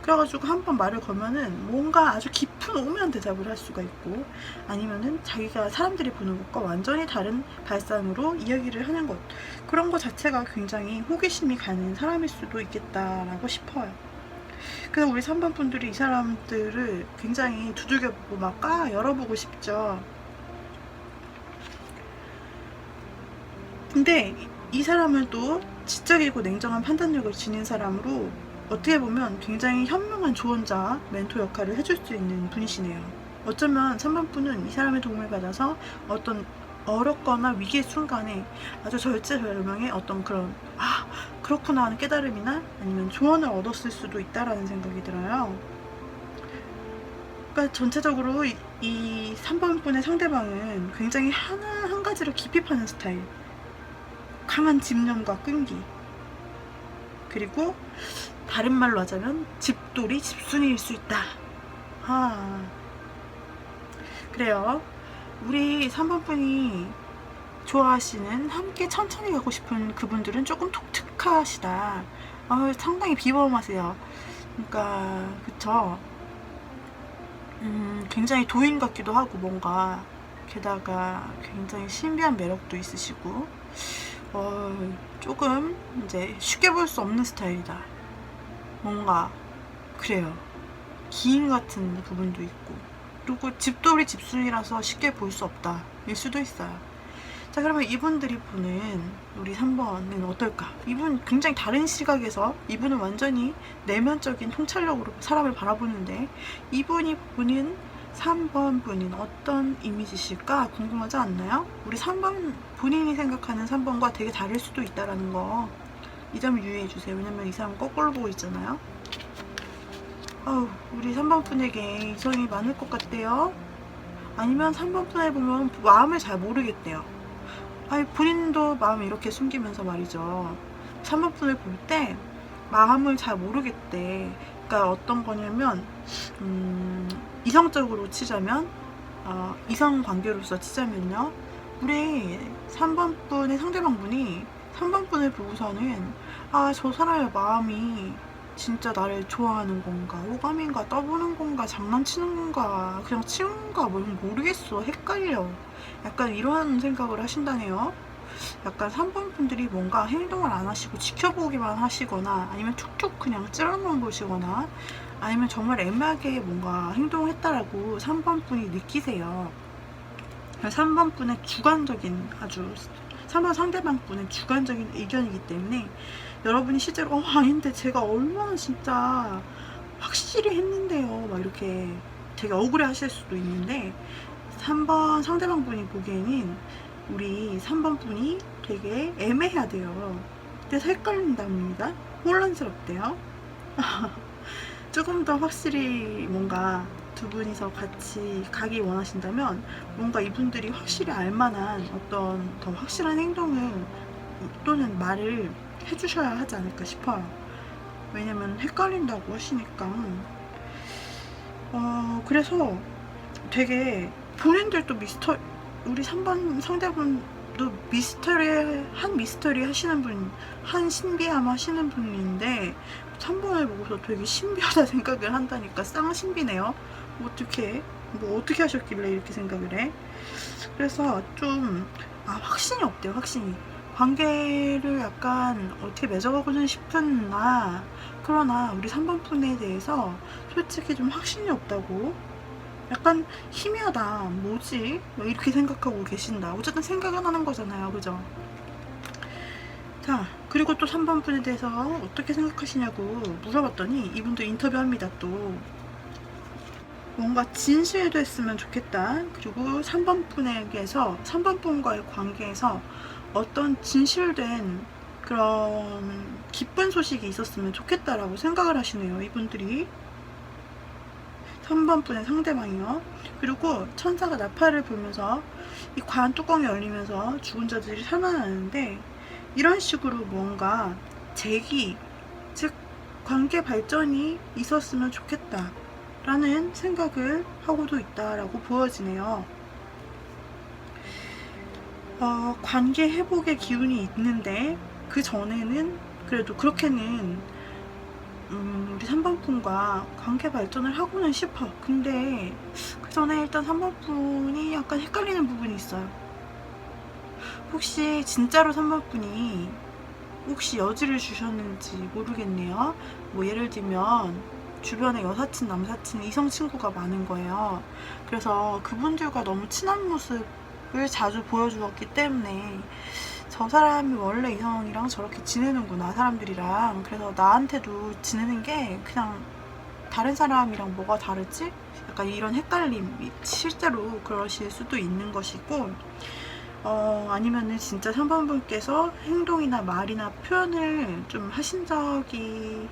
그래가지고 한번 말을 걸면은 뭔가 아주 깊은 오묘한 대답을 할 수가 있고, 아니면은 자기가 사람들이 보는 것과 완전히 다른 발상으로 이야기를 하는 것, 그런 것 자체가 굉장히 호기심이 가는 사람일 수도 있겠다라고 싶어요. 그래서 우리 3번 분들이 이 사람들을 굉장히 두들겨보고 막 열어보고 싶죠. 근데 이 사람은 또 지적이고 냉정한 판단력을 지닌 사람으로 어떻게 보면 굉장히 현명한 조언자, 멘토 역할을 해줄 수 있는 분이시네요. 어쩌면 3번 분은 이 사람의 도움을 받아서 어떤 어렵거나 위기의 순간에 아주 절제절명의 어떤 그런 그렇구나 하는 깨달음이나 아니면 조언을 얻었을 수도 있다라는 생각이 들어요. 그러니까 전체적으로 이 3번 분의 상대방은 굉장히 한 가지를 깊이 파는 스타일, 강한 집념과 끈기, 그리고 다른 말로 하자면 집돌이 집순이일 수 있다. 그래요. 우리 3번 분이 좋아하시는, 함께 천천히 가고 싶은 그분들은 조금 독특하시다. 상당히 비범하세요. 그러니까 그쵸. 굉장히 도인 같기도 하고, 뭔가 게다가 굉장히 신비한 매력도 있으시고, 조금 이제 쉽게 볼 수 없는 스타일이다. 뭔가 그래요. 기인 같은 부분도 있고, 그리고 집돌이 집순이라서 쉽게 볼 수 없다 일 수도 있어요. 자, 그러면 이분들이 보는 우리 3번은 어떨까? 이분 굉장히 다른 시각에서, 이분은 완전히 내면적인 통찰력으로 사람을 바라보는데, 이분이 보는 3번 분은 어떤 이미지실까 궁금하지 않나요? 우리 3번, 본인이 생각하는 3번과 되게 다를 수도 있다라는 거, 이 점을 유의해 주세요. 왜냐면 이 사람 거꾸로 보고 있잖아요. 우리 3번 분에게 이성이 많을 것 같대요. 아니면 3번 분에 보면 마음을 잘 모르겠대요. 본인도 마음을 이렇게 숨기면서 말이죠. 3번 분을 볼 때 마음을 잘 모르겠대. 그러니까 어떤 거냐면, 이성적으로 치자면, 이성 관계로서 치자면요. 우리 3번 분의 상대방 분이 3번 분을 보고서는, 저 사람의 마음이 진짜 나를 좋아하는 건가, 호감인가, 떠보는 건가, 장난치는 건가, 그냥 치는 건가, 뭘 모르겠어, 헷갈려. 약간 이런 생각을 하신다네요. 약간 3번 분들이 뭔가 행동을 안 하시고 지켜보기만 하시거나, 아니면 툭툭 그냥 찔러만 보시거나, 아니면 정말 애매하게 뭔가 행동을 했다라고 3번 분이 느끼세요. 3번 분의 주관적인, 아주 3번 상대방 분의 주관적인 의견이기 때문에, 여러분이 실제로 아닌데 제가 얼마나 진짜 확실히 했는데요, 막 이렇게 되게 억울해 하실 수도 있는데, 3번 상대방 분이 보기에는 우리 3번 분이 되게 애매하대요. 그래서 헷갈린답니다. 혼란스럽대요. 조금 더 확실히 뭔가 두 분이서 같이 가기 원하신다면, 뭔가 이분들이 확실히 알만한 어떤 더 확실한 행동을 또는 말을 해주셔야 하지 않을까 싶어요. 왜냐면 헷갈린다고 하시니까. 그래서 되게 본인들도 우리 3번 상대분도 미스터리 하시는 분, 한 신비함 하시는 분인데, 3번을 보고서 되게 신비하다 생각을 한다니까. 쌍신비네요. 어떻게 하셨길래 이렇게 생각을 해? 그래서 좀 확신이 없대요. 확신이. 관계를 약간 어떻게 맺어가고는 싶으나, 그러나 우리 3번 분에 대해서 솔직히 좀 확신이 없다고, 약간 희미하다, 뭐지? 이렇게 생각하고 계신다. 어쨌든 생각은 하는 거잖아요, 그죠? 자, 그리고 또 3번 분에 대해서 어떻게 생각하시냐고 물어봤더니, 이분도 인터뷰합니다. 또 뭔가 진실됐으면 좋겠다. 그리고 3번 분에게서, 3번 분과의 관계에서 어떤 진실된 그런 기쁜 소식이 있었으면 좋겠다라고 생각을 하시네요, 이분들이. 3번 분의 상대방이요. 그리고 천사가 나팔을 불면서 이 관 뚜껑이 열리면서 죽은 자들이 살아나는데, 이런 식으로 뭔가 재기, 즉 관계 발전이 있었으면 좋겠다 라는 생각을 하고도 있다라고 보여지네요. 관계 회복의 기운이 있는데, 그 전에는 그래도 그렇게는 우리 3번 분과 관계 발전을 하고는 싶어. 근데 그 전에 일단 3번 분이 약간 헷갈리는 부분이 있어요. 혹시 진짜로 3번 분이 혹시 여지를 주셨는지 모르겠네요. 뭐 예를 들면 주변에 여사친, 남사친, 이성 친구가 많은 거예요. 그래서 그분들과 너무 친한 모습을 자주 보여주었기 때문에, 저 사람이 원래 이성이랑 저렇게 지내는구나, 사람들이랑. 그래서 나한테도 지내는 게 그냥 다른 사람이랑 뭐가 다르지? 약간 이런 헷갈림, 실제로 그러실 수도 있는 것이고, 아니면은 진짜 3번 분께서 행동이나 말이나 표현을 좀 하신 적이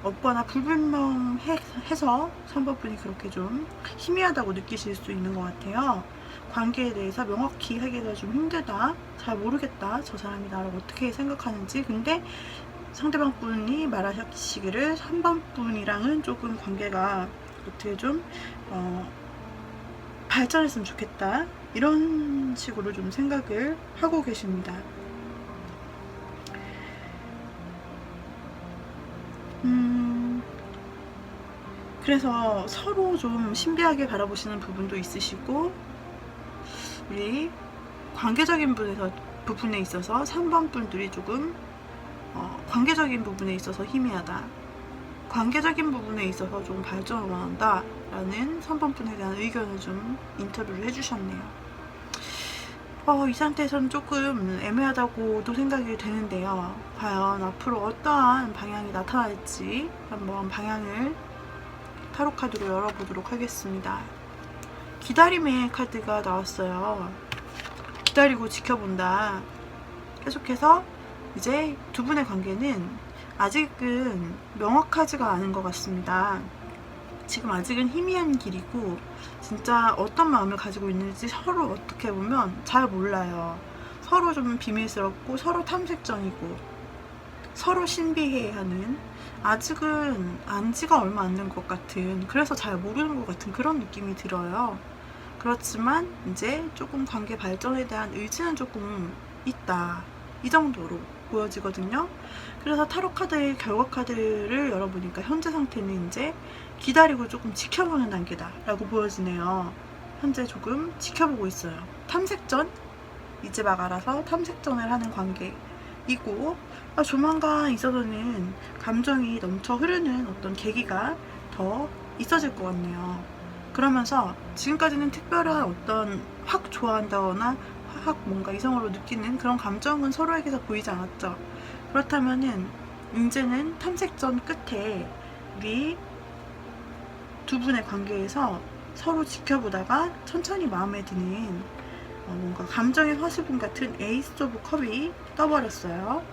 없거나 불분명해서 3번 분이 그렇게 좀 희미하다고 느끼실 수 있는 것 같아요. 관계에 대해서 명확히 하기가 좀 힘들다, 잘 모르겠다, 저 사람이 나를 어떻게 생각하는지. 근데 상대방 분이 말하시기를 3번 분이랑은 조금 관계가 어떻게 좀 발전했으면 좋겠다, 이런 식으로 좀 생각을 하고 계십니다. 그래서 서로 좀 신비하게 바라보시는 부분도 있으시고, 우리 관계적인 분에서 부분에 있어서 3번 분들이 조금 관계적인 부분에 있어서 희미하다, 관계적인 부분에 있어서 좀 발전을 원한다 라는 3번 분에 대한 의견을 좀 인터뷰를 해주셨네요. 이 상태에서는 조금 애매하다고도 생각이 되는데요. 과연 앞으로 어떠한 방향이 나타날지 한번 방향을 타로 카드로 열어보도록 하겠습니다. 기다림의 카드가 나왔어요. 기다리고 지켜본다. 계속해서 이제 두 분의 관계는 아직은 명확하지가 않은 것 같습니다. 지금 아직은 희미한 길이고 진짜 어떤 마음을 가지고 있는지 서로 어떻게 보면 잘 몰라요. 서로 좀 비밀스럽고 서로 탐색전이고 서로 신비해하는, 아직은 안지가 얼마 안 된 것 같은, 그래서 잘 모르는 것 같은 그런 느낌이 들어요. 그렇지만 이제 조금 관계 발전에 대한 의지는 조금 있다, 이 정도로 보여지거든요. 그래서 타로 카드의 결과 카드를 열어보니까 현재 상태는 이제 기다리고 조금 지켜보는 단계다 라고 보여지네요. 현재 조금 지켜보고 있어요. 탐색전, 이제 막 알아서 탐색전을 하는 관계이고, 조만간 있어서는 감정이 넘쳐 흐르는 어떤 계기가 더 있어질 것 같네요. 그러면서 지금까지는 특별한 어떤 확 좋아한다거나 확 뭔가 이성으로 느끼는 그런 감정은 서로에게서 보이지 않았죠. 그렇다면은 이제는 탐색전 끝에 우리 두 분의 관계에서 서로 지켜보다가 천천히 마음에 드는 뭔가 감정의 화수분 같은 에이스 오브 컵이 떠버렸어요.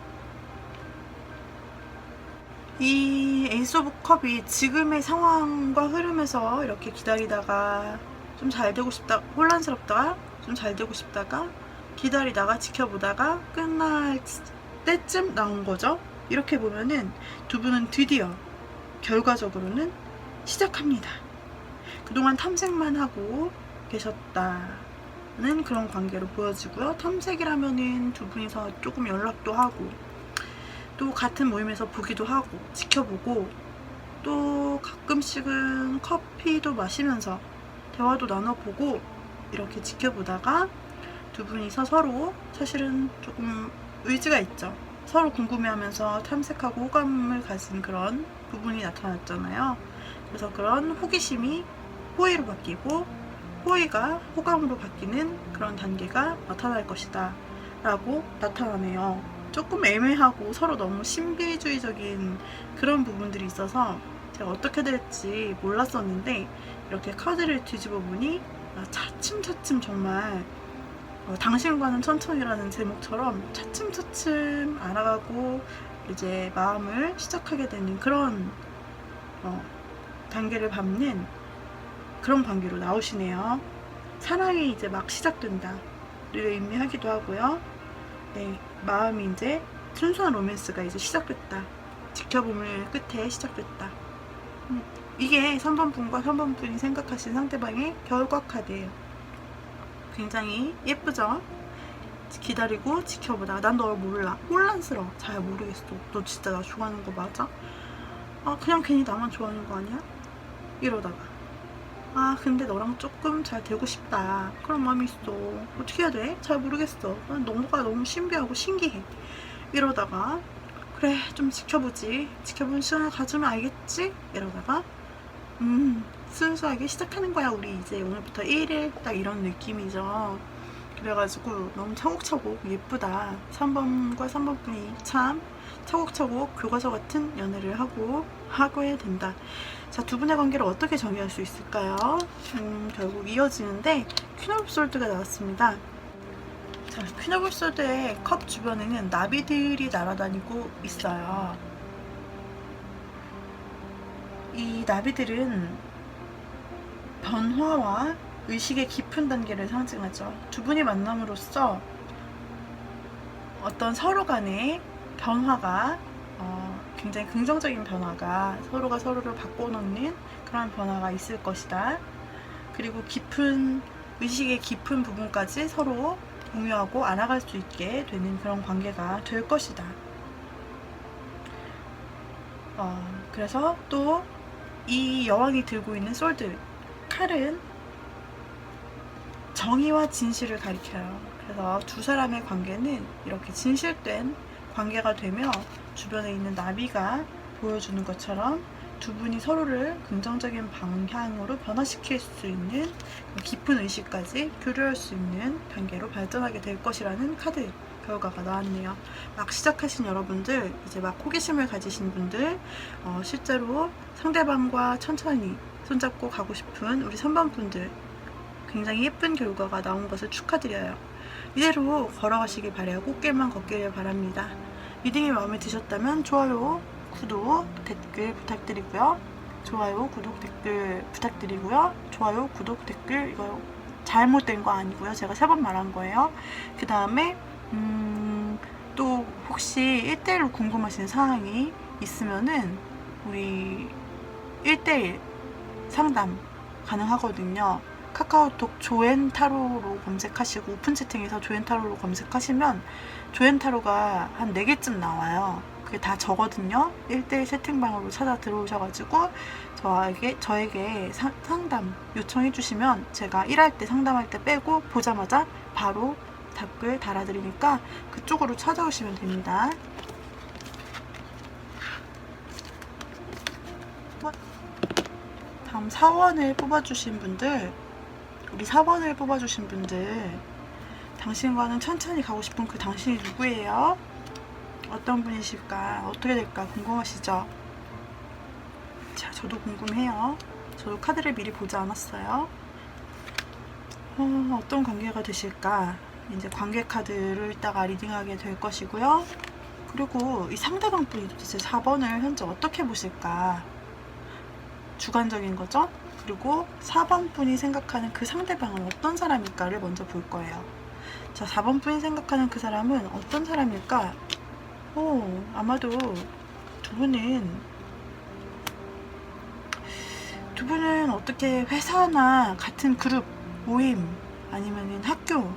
이 에이스 오브 컵이 지금의 상황과 흐름에서 이렇게 기다리다가 좀 잘 되고 싶다, 혼란스럽다가 좀 잘 되고 싶다가 기다리다가 지켜보다가 끝날 때쯤 나온 거죠. 이렇게 보면은 두 분은 드디어 결과적으로는 시작합니다. 그동안 탐색만 하고 계셨다는 그런 관계로 보여지고요. 탐색이라면은 두 분이서 조금 연락도 하고 또 같은 모임에서 보기도 하고 지켜보고 또 가끔씩은 커피도 마시면서 대화도 나눠보고 이렇게 지켜보다가 두 분이서 서로 사실은 조금 의지가 있죠. 서로 궁금해하면서 탐색하고 호감을 가진 그런 부분이 나타났잖아요. 그래서 그런 호기심이 호의로 바뀌고 호의가 호감으로 바뀌는 그런 단계가 나타날 것이다 라고 나타나네요. 조금 애매하고 서로 너무 신비주의적인 그런 부분들이 있어서 제가 어떻게 될지 몰랐었는데 이렇게 카드를 뒤집어 보니 차츰차츰 정말 당신과는 천천히라는 제목처럼 차츰차츰 알아가고 이제 마음을 시작하게 되는 그런 단계를 밟는 그런 관계로 나오시네요. 사랑이 이제 막 시작된다를 의미하기도 하고요. 네, 마음이 이제 순수한 로맨스가 이제 시작됐다. 지켜봄을 끝에 시작됐다. 이게 3번 분과 3번 분이 생각하신 상대방의 결과 카드예요. 굉장히 예쁘죠? 기다리고 지켜보다가 난 널 몰라, 혼란스러워, 잘 모르겠어, 너 진짜 나 좋아하는 거 맞아? 그냥 괜히 나만 좋아하는 거 아니야? 이러다가 근데 너랑 조금 잘 되고 싶다, 그런 마음이 있어. 어떻게 해야 돼? 잘 모르겠어. 난 너가 너무 신비하고 신기해. 이러다가 그래, 좀 지켜보지, 지켜보는 시간을 가지면 알겠지? 이러다가 순수하게 시작하는 거야. 우리 이제 오늘부터 1일 딱 이런 느낌이죠. 그래가지고 너무 차곡차곡 예쁘다. 3번과 3번 분이 참 차곡차곡 교과서 같은 연애를 하고야 된다. 자, 두 분의 관계를 어떻게 정의할 수 있을까요? 결국 이어지는데 퀸 오브 솔드가 나왔습니다. 자, 퀸 오브 솔드의 컵 주변에는 나비들이 날아다니고 있어요. 이 나비들은 변화와 의식의 깊은 단계를 상징하죠. 두 분이 만남으로써 어떤 서로 간의 변화가 굉장히 긍정적인 변화가, 서로가 서로를 바꿔놓는 그런 변화가 있을 것이다. 그리고 깊은 의식의 깊은 부분까지 서로 공유하고 알아갈 수 있게 되는 그런 관계가 될 것이다. 그래서 또 이 여왕이 들고 있는 솔드 칼은 정의와 진실을 가리켜요. 그래서 두 사람의 관계는 이렇게 진실된 관계가 되며 주변에 있는 나비가 보여주는 것처럼 두 분이 서로를 긍정적인 방향으로 변화시킬 수 있는 깊은 의식까지 교류할 수 있는 단계로 발전하게 될 것이라는 카드 결과가 나왔네요. 막 시작하신 여러분들, 이제 막 호기심을 가지신 분들, 실제로 상대방과 천천히 손잡고 가고 싶은 우리 선반분들, 굉장히 예쁜 결과가 나온 것을 축하드려요. 이대로 걸어가시길 바라요. 꽃길만 걷기를 바랍니다. 리딩이 마음에 드셨다면 좋아요, 구독, 댓글 부탁드리고요. 좋아요, 구독, 댓글 부탁드리고요. 좋아요, 구독, 댓글, 이거 잘못된 거 아니고요. 제가 3번 말한 거예요. 그 다음에 또 혹시 1대1로 궁금하신 사항이 있으면은 우리 1대1 상담 가능하거든요. 카카오톡 조앤타로로 검색하시고 오픈 채팅에서 조앤타로로 검색하시면 조앤타로가 한 4개쯤 나와요. 그게 다 저거든요. 1대1 채팅방으로 찾아 들어오셔가지고 저에게 상담 요청해 주시면 제가 일할 때 상담할 때 빼고 보자마자 바로 댓글 달아드리니까 그쪽으로 찾아오시면 됩니다. 다음 4번을 뽑아주신 분들, 우리 4번을 뽑아주신 분들, 당신과는 천천히 가고 싶은 그 당신이 누구예요? 어떤 분이실까? 어떻게 될까? 궁금하시죠? 자, 저도 궁금해요. 저도 카드를 미리 보지 않았어요. 어떤 관계가 되실까? 이제 관계 카드를 이따가 리딩하게 될 것이고요. 그리고 이 상대방 분이 도대체 4번을 현재 어떻게 보실까? 주관적인 거죠. 그리고 4번 분이 생각하는 그 상대방은 어떤 사람일까를 먼저 볼 거예요. 자, 4번 분이 생각하는 그 사람은 어떤 사람일까? 아마도 두 분은 어떻게 회사나 같은 그룹, 모임, 아니면은 학교,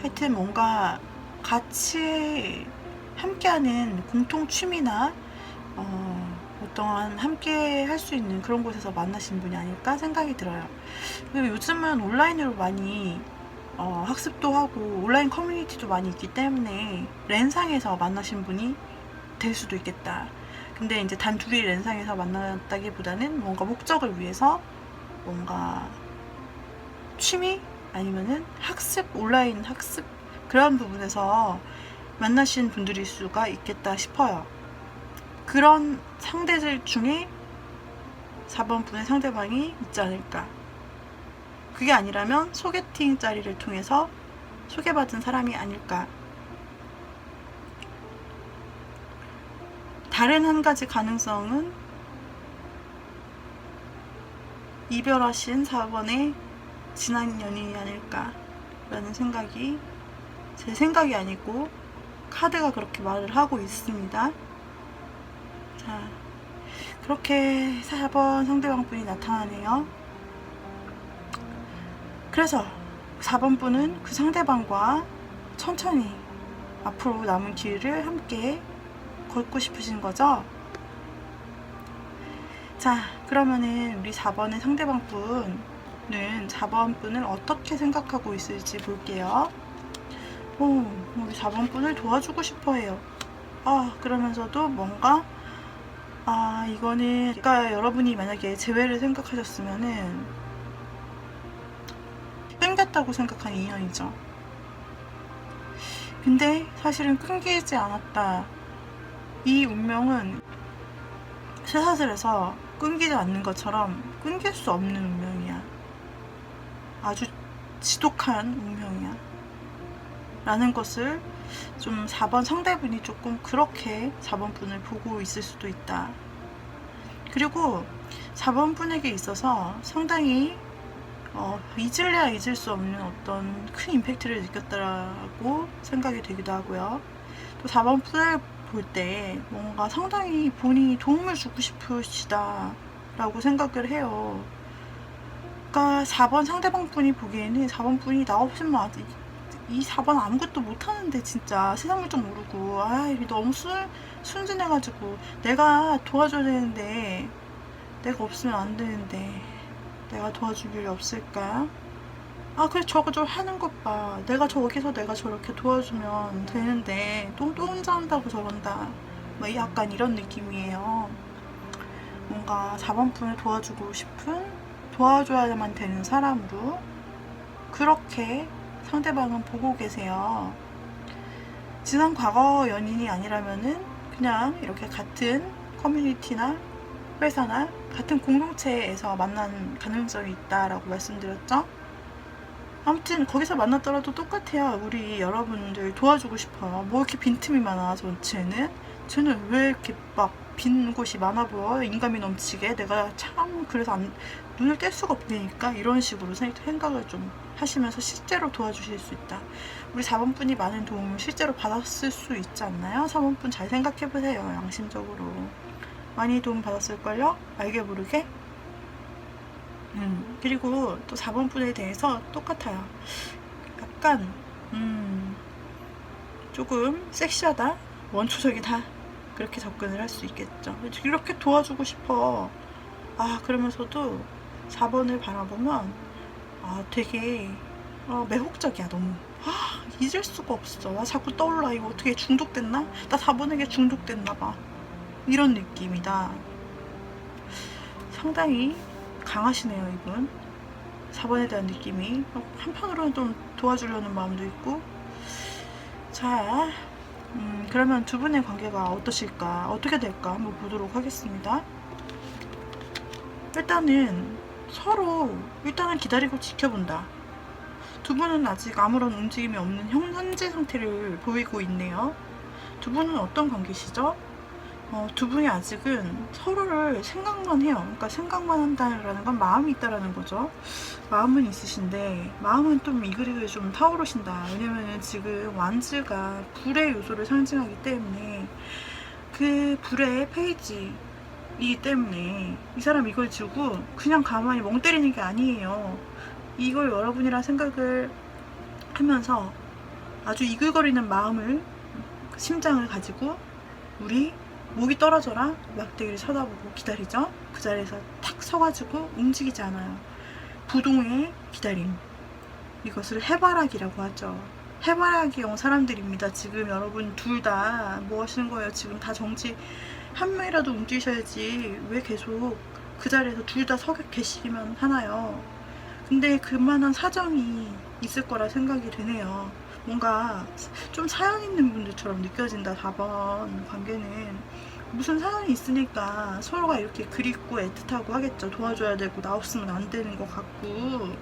하여튼 뭔가 같이 함께하는 공통 취미나 어떠한 함께 할 수 있는 그런 곳에서 만나신 분이 아닐까 생각이 들어요. 그리고 요즘은 온라인으로 많이 학습도 하고 온라인 커뮤니티도 많이 있기 때문에 랜상에서 만나신 분이 될 수도 있겠다. 근데 이제 단 둘이 랜상에서 만났다기보다는 뭔가 목적을 위해서 뭔가 취미 아니면은 학습, 온라인 학습 그런 부분에서 만나신 분들일 수가 있겠다 싶어요. 그런 상대들 중에 4번 분의 상대방이 있지 않을까. 그게 아니라면 소개팅 자리를 통해서 소개받은 사람이 아닐까. 다른 한 가지 가능성은 이별하신 4번의 지난 연인이 아닐까 라는 생각이, 제 생각이 아니고 카드가 그렇게 말을 하고 있습니다. 자, 그렇게 4번 상대방 분이 나타나네요. 그래서 4번 분은 그 상대방과 천천히 앞으로 남은 길을 함께 걷고 싶으신 거죠? 자, 그러면은 우리 4번의 상대방 분은 4번 분을 어떻게 생각하고 있을지 볼게요. 우리 4번 분을 도와주고 싶어 해요. 그러면서도 뭔가 이거는, 그러니까 여러분이 만약에 재회를 생각하셨으면은 끊겼다고 생각한 인연이죠. 근데 사실은 끊기지 않았다. 이 운명은 쇠사슬에서 끊기지 않는 것처럼 끊길 수 없는 운명이야. 아주 지독한 운명이야. 라는 것을 좀 4번 상대분이 조금 그렇게 4번 분을 보고 있을 수도 있다. 그리고 4번 분에게 있어서 상당히 잊을래야 잊을 수 없는 어떤 큰 임팩트를 느꼈다라고 생각이 되기도 하고요. 또 4번 분을 볼 때 뭔가 상당히 본인이 도움을 주고 싶으시다 라고 생각을 해요. 그러니까 4번 상대방 분이 보기에는 4번 분이 나 없으면 아직 이 4번 아무것도 못하는데 진짜 세상을 좀 모르고 이게 너무 순진해가지고 내가 도와줘야 되는데 내가 없으면 안 되는데 내가 도와줄 일이 없을까? 아 그래 저거 좀 하는 것 봐. 내가 저렇게 도와주면 되는데 또 혼자 한다고 저런다. 뭐 약간 이런 느낌이에요. 뭔가 4번분을 도와주고 싶은, 도와줘야만 되는 사람으로 그렇게 상대방은 보고 계세요. 지난 과거 연인이 아니라면은 그냥 이렇게 같은 커뮤니티나 회사나 같은 공동체에서 만난 가능성이 있다라고 말씀드렸죠. 아무튼 거기서 만났더라도 똑같아요. 우리 여러분들 도와주고 싶어요. 뭐 이렇게 빈틈이 많아 쟤는 왜 이렇게 막 빈 곳이 많아 보여? 인감이 넘치게. 내가 참 그래서 눈을 뗄 수가 없으니까 이런 식으로 생각을 좀 하시면서 실제로 도와주실 수 있다. 우리 4번분이 많은 도움을 실제로 받았을 수 있지 않나요? 4번분 잘 생각해보세요. 양심적으로 많이 도움 받았을걸요? 알게 모르게. 그리고 또 4번분에 대해서 똑같아요. 약간 조금 섹시하다, 원초적이다, 그렇게 접근을 할 수 있겠죠. 이렇게 도와주고 싶어. 아 그러면서도 4번을 바라보면 되게 매혹적이야. 너무 잊을 수가 없어. 나 자꾸 떠올라. 이거 어떻게 중독됐나? 나 4번에게 중독됐나봐. 이런 느낌이다. 상당히 강하시네요 이분. 4번에 대한 느낌이. 한편으로는 좀 도와주려는 마음도 있고. 자 그러면 두 분의 관계가 어떠실까, 어떻게 될까 한번 보도록 하겠습니다. 일단은 기다리고 지켜본다. 두 분은 아직 아무런 움직임이 없는 현재 상태를 보이고 있네요. 두 분은 어떤 관계시죠? 두 분이 아직은 서로를 생각만 해요. 그러니까 생각만 한다라는 건 마음이 있다라는 거죠. 마음은 있으신데 마음은 좀 이글이글 좀 타오르신다. 왜냐면은 지금 완즈가 불의 요소를 상징하기 때문에 그 불의 페이지이기 때문에 이 사람 이걸 주고 그냥 가만히 멍 때리는 게 아니에요. 이걸 여러분이랑 생각을 하면서 아주 이글거리는 마음을, 심장을 가지고 우리 목이 떨어져라 막대기를 쳐다보고 기다리죠. 그 자리에서 탁 서가지고 움직이지 않아요. 부동의 기다림. 이것을 해바라기라고 하죠. 해바라기형 사람들입니다. 지금 여러분 둘 다 뭐 하시는 거예요? 지금 다 정지, 한 명이라도 움직이셔야지. 왜 계속 그 자리에서 둘 다 서 계시기만 하나요? 근데 그만한 사정이 있을 거라 생각이 되네요. 뭔가 좀 사연 있는 분들처럼 느껴진다. 4번 관계는 무슨 사연이 있으니까 서로가 이렇게 그립고 애틋하고 하겠죠. 도와줘야 되고 나 없으면 안 되는 것 같고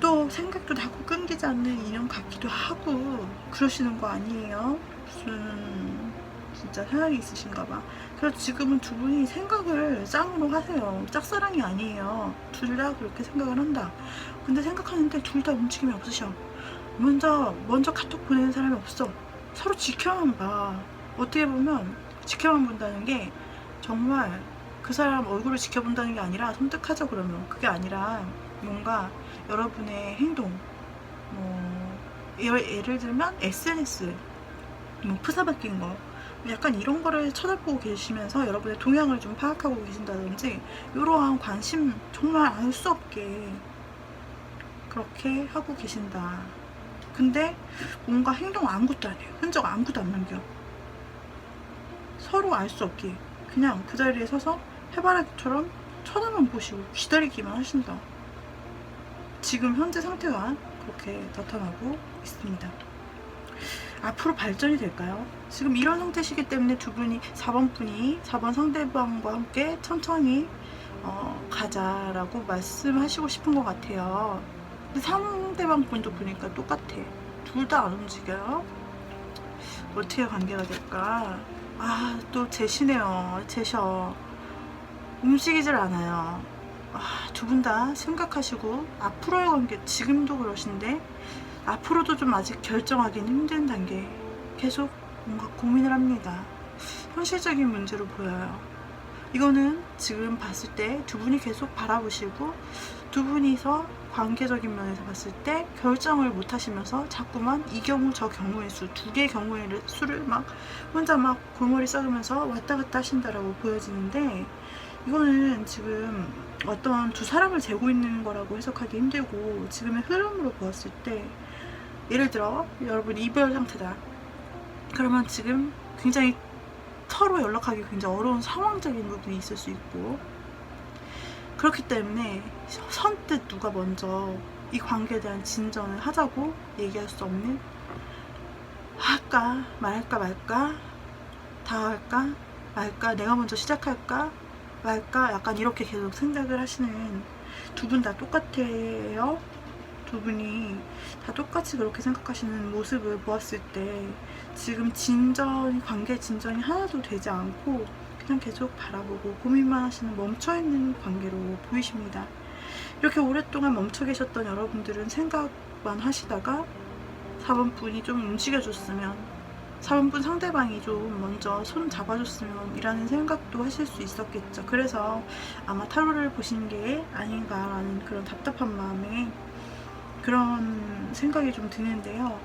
또 생각도 자꾸 끊기지 않는 인연 같기도 하고 그러시는 거 아니에요? 무슨 진짜 사연이 있으신가 봐. 그래서 지금은 두 분이 생각을 짱으로 하세요. 짝사랑이 아니에요. 둘 다 그렇게 생각을 한다. 근데 생각하는데 둘 다 움직임이 없으셔. 먼저 카톡 보내는 사람이 없어. 서로 지켜만 봐. 어떻게 보면 지켜만 본다는 게 정말 그 사람 얼굴을 지켜본다는 게 아니라, 선택하자 그러면 그게 아니라 뭔가 여러분의 행동, 예를 들면 SNS, 프사 바뀐 거, 약간 이런 거를 쳐다보고 계시면서 여러분의 동향을 좀 파악하고 계신다든지, 이러한 관심 정말 알 수 없게 그렇게 하고 계신다. 근데 뭔가 행동 아무것도 안 해요. 흔적 아무것도 안 남겨. 서로 알 수 없게 그냥 그 자리에 서서 해바라기처럼 쳐다만 보시고 기다리기만 하신다. 지금 현재 상태가 그렇게 나타나고 있습니다. 앞으로 발전이 될까요? 지금 이런 상태시기 때문에 두 분이 4번 상대방과 함께 천천히 가자라고 말씀하시고 싶은 것 같아요. 상대방 분도 보니까 똑같아. 둘 다 안 움직여요. 어떻게 관계가 될까? 또 제시네요. 제셔. 움직이질 않아요. 두 분 다 생각하시고 앞으로의 관계, 지금도 그러신데 앞으로도 좀 아직 결정하기는 힘든 단계, 계속 뭔가 고민을 합니다. 현실적인 문제로 보여요. 이거는 지금 봤을 때 두 분이 계속 바라보시고 두 분이서 관계적인 면에서 봤을 때 결정을 못 하시면서 자꾸만 이 경우 저 경우의 수, 두 개의 경우의 수를 막 혼자 막 골머리 썩으면서 왔다 갔다 하신다라고 보여지는데, 이거는 지금 어떤 두 사람을 재고 있는 거라고 해석하기 힘들고, 지금의 흐름으로 보았을 때 예를 들어 여러분 이별 상태다. 그러면 지금 굉장히 서로 연락하기 굉장히 어려운 상황적인 부분이 있을 수 있고, 그렇기 때문에 선뜻 누가 먼저 이 관계에 대한 진전을 하자고 얘기할 수 없는, 할까 말까 말까, 다 할까 말까, 내가 먼저 시작할까 말까, 약간 이렇게 계속 생각을 하시는 두 분 다 똑같아요. 두 분이 다 똑같이 그렇게 생각하시는 모습을 보았을 때 지금 관계 진전이 하나도 되지 않고 그냥 계속 바라보고 고민만 하시는 멈춰있는 관계로 보이십니다. 이렇게 오랫동안 멈춰 계셨던 여러분들은 생각만 하시다가 4번 분이 좀 움직여줬으면, 4번 분 상대방이 좀 먼저 손 잡아줬으면 이라는 생각도 하실 수 있었겠죠. 그래서 아마 타로를 보신 게 아닌가라는 그런 답답한 마음에 그런 생각이 좀 드는데요.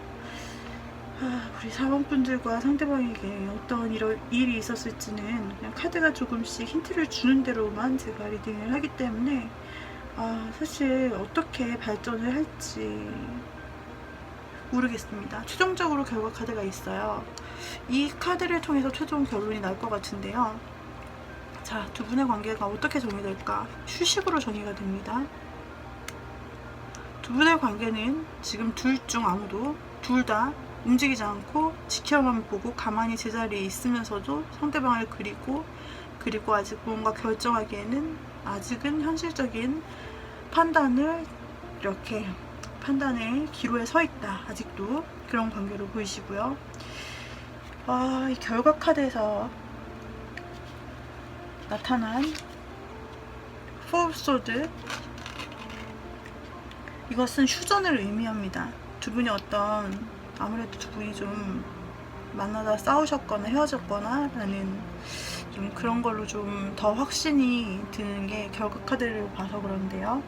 우리 4번 분들과 상대방에게 어떤 일이 있었을지는 그냥 카드가 조금씩 힌트를 주는 대로만 제가 리딩을 하기 때문에 사실 어떻게 발전을 할지 모르겠습니다. 최종적으로 결과 카드가 있어요. 이 카드를 통해서 최종 결론이 날 것 같은데요. 자, 두 분의 관계가 어떻게 정리될까? 휴식으로 정리가 됩니다. 두 분의 관계는 지금 둘 다 움직이지 않고 지켜만 보고 가만히 제자리에 있으면서도 상대방을 그리고 아직 뭔가 결정하기에는 아직은 현실적인 판단의 기로에 서 있다. 아직도 그런 관계로 보이시고요. 이 결과 카드에서 나타난 Four of Swords, 이것은 휴전을 의미합니다. 두 분이 아무래도 두 분이 좀 만나다 싸우셨거나 헤어졌거나 라는 좀 그런 걸로 좀 더 확신이 드는 게 결과 카드를 봐서 그런데요.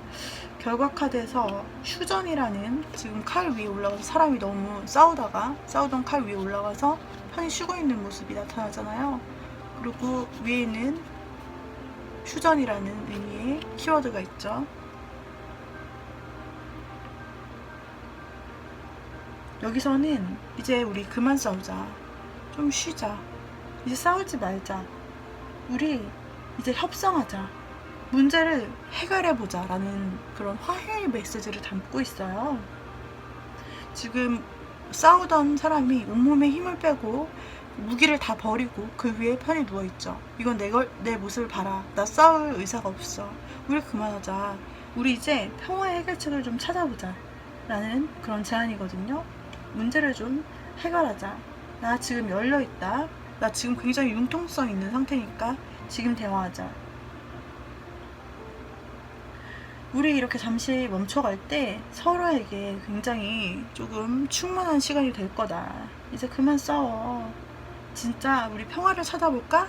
결과 카드에서 휴전이라는, 지금 칼 위에 올라가서 사람이 너무 싸우던 칼 위에 올라가서 편히 쉬고 있는 모습이 나타나잖아요. 그리고 위에는 휴전이라는 의미의 키워드가 있죠. 여기서는 이제 우리 그만 싸우자, 좀 쉬자, 이제 싸우지 말자, 우리 이제 협상하자, 문제를 해결해보자 라는 그런 화해의 메시지를 담고 있어요. 지금 싸우던 사람이 온몸에 힘을 빼고 무기를 다 버리고 그 위에 편히 누워있죠. 이건 내 모습을 봐라, 나 싸울 의사가 없어, 우리 그만하자, 우리 이제 평화의 해결책을 좀 찾아보자 라는 그런 제안이거든요. 문제를 좀 해결하자, 나 지금 열려있다, 나 지금 굉장히 융통성 있는 상태니까 지금 대화하자, 우리 이렇게 잠시 멈춰갈 때 서로에게 굉장히 조금 충만한 시간이 될 거다, 이제 그만 싸워, 진짜 우리 평화를 찾아볼까?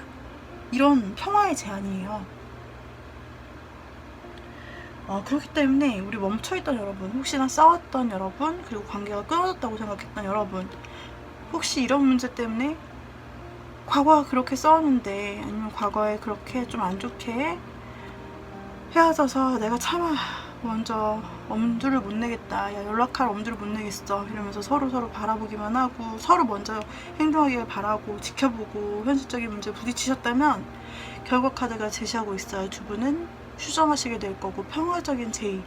이런 평화의 제안이에요. 그렇기 때문에 우리 멈춰있던 여러분, 혹시나 싸웠던 여러분, 그리고 관계가 끊어졌다고 생각했던 여러분, 혹시 이런 문제 때문에 과거와 그렇게 싸웠는데, 아니면 과거에 그렇게 좀 안 좋게 헤어져서 내가 차마 먼저 엄두를 못 내겠다, 야 연락할 엄두를 못 내겠어 이러면서 서로 바라보기만 하고 서로 먼저 행동하기를 바라고 지켜보고 현실적인 문제에 부딪히셨다면 결과 카드가 제시하고 있어요. 두 분은 휴전하시게 될 거고, 평화적인 제의,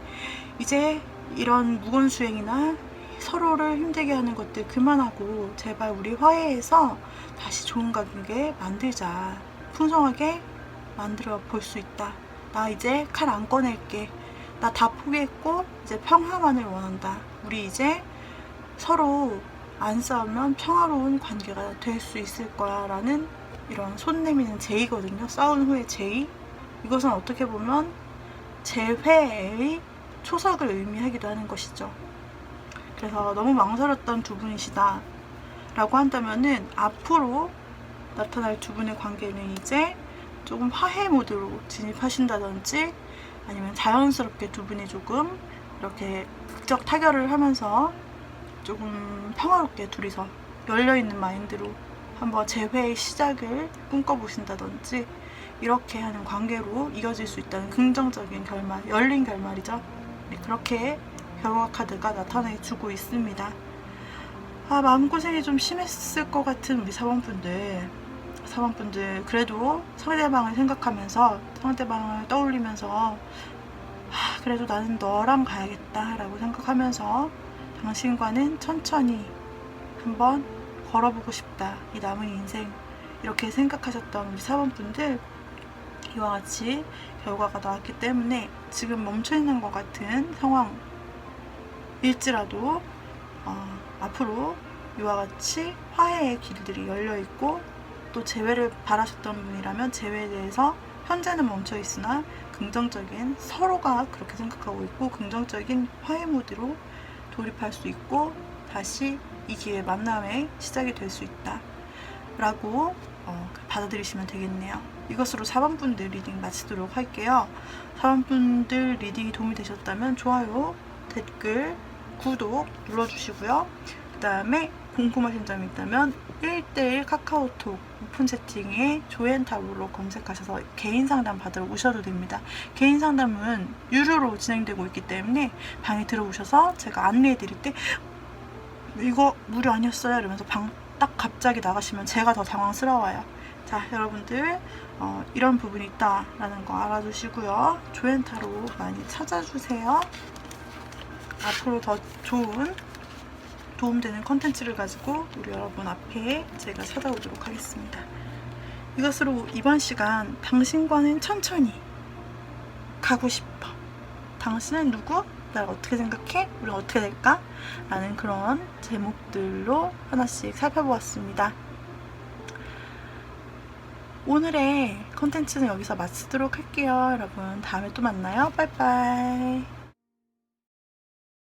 이제 이런 무건수행이나 서로를 힘들게 하는 것들 그만하고 제발 우리 화해해서 다시 좋은 관계 만들자, 풍성하게 만들어 볼 수 있다, 나 이제 칼 안 꺼낼게, 나 다 포기했고 이제 평화만을 원한다, 우리 이제 서로 안 싸우면 평화로운 관계가 될 수 있을 거야 라는 이런 손 내미는 제의거든요. 싸운 후의 제의, 이것은 어떻게 보면 재회의 초석을 의미하기도 하는 것이죠. 그래서 너무 망설였던 두 분이시다 라고 한다면은 앞으로 나타날 두 분의 관계는 이제 조금 화해 모드로 진입하신다든지, 아니면 자연스럽게 두 분이 조금 이렇게 극적 타결을 하면서 조금 평화롭게 둘이서 열려있는 마인드로 한번 재회의 시작을 꿈꿔보신다든지, 이렇게 하는 관계로 이어질 수 있다는 긍정적인 결말, 열린 결말이죠. 네, 그렇게 결과 카드가 나타내주고 있습니다. 마음고생이 좀 심했을 것 같은 우리 사원분들 그래도 상대방을 생각하면서, 상대방을 떠올리면서 그래도 나는 너랑 가야겠다 라고 생각하면서 당신과는 천천히 한번 걸어보고 싶다, 이 남은 인생, 이렇게 생각하셨던 우리 사원분들, 이와 같이 결과가 나왔기 때문에 지금 멈춰있는 것 같은 상황일지라도 앞으로 이와 같이 화해의 길들이 열려있고, 또 재회를 바라셨던 분이라면 재회에 대해서 현재는 멈춰있으나 긍정적인, 서로가 그렇게 생각하고 있고 긍정적인 화해 모드로 돌입할 수 있고 다시 이 기회 만남의 시작이 될 수 있다 라고 받아들이시면 되겠네요. 이것으로 4번분들 리딩 마치도록 할게요. 4번분들 리딩이 도움이 되셨다면 좋아요, 댓글, 구독 눌러주시고요. 그 다음에 궁금하신 점이 있다면 1대1 카카오톡 오픈 채팅에 조앤타로로 검색하셔서 개인 상담 받으러 오셔도 됩니다. 개인 상담은 유료로 진행되고 있기 때문에 방에 들어오셔서 제가 안내해 드릴 때 이거 무료 아니었어요? 이러면서 방 딱 갑자기 나가시면 제가 더 당황스러워요. 자, 여러분들 이런 부분이 있다라는 거 알아두시고요. 조앤타로 많이 찾아주세요. 앞으로 더 좋은 도움되는 컨텐츠를 가지고 우리 여러분 앞에 제가 찾아오도록 하겠습니다. 이것으로 이번 시간 당신과는 천천히 가고 싶어, 당신은 누구? 날 어떻게 생각해? 우리 어떻게 될까? 라는 그런 제목들로 하나씩 살펴보았습니다. 오늘의 컨텐츠는 여기서 마치도록 할게요. 여러분 다음에 또 만나요. 빠이빠이.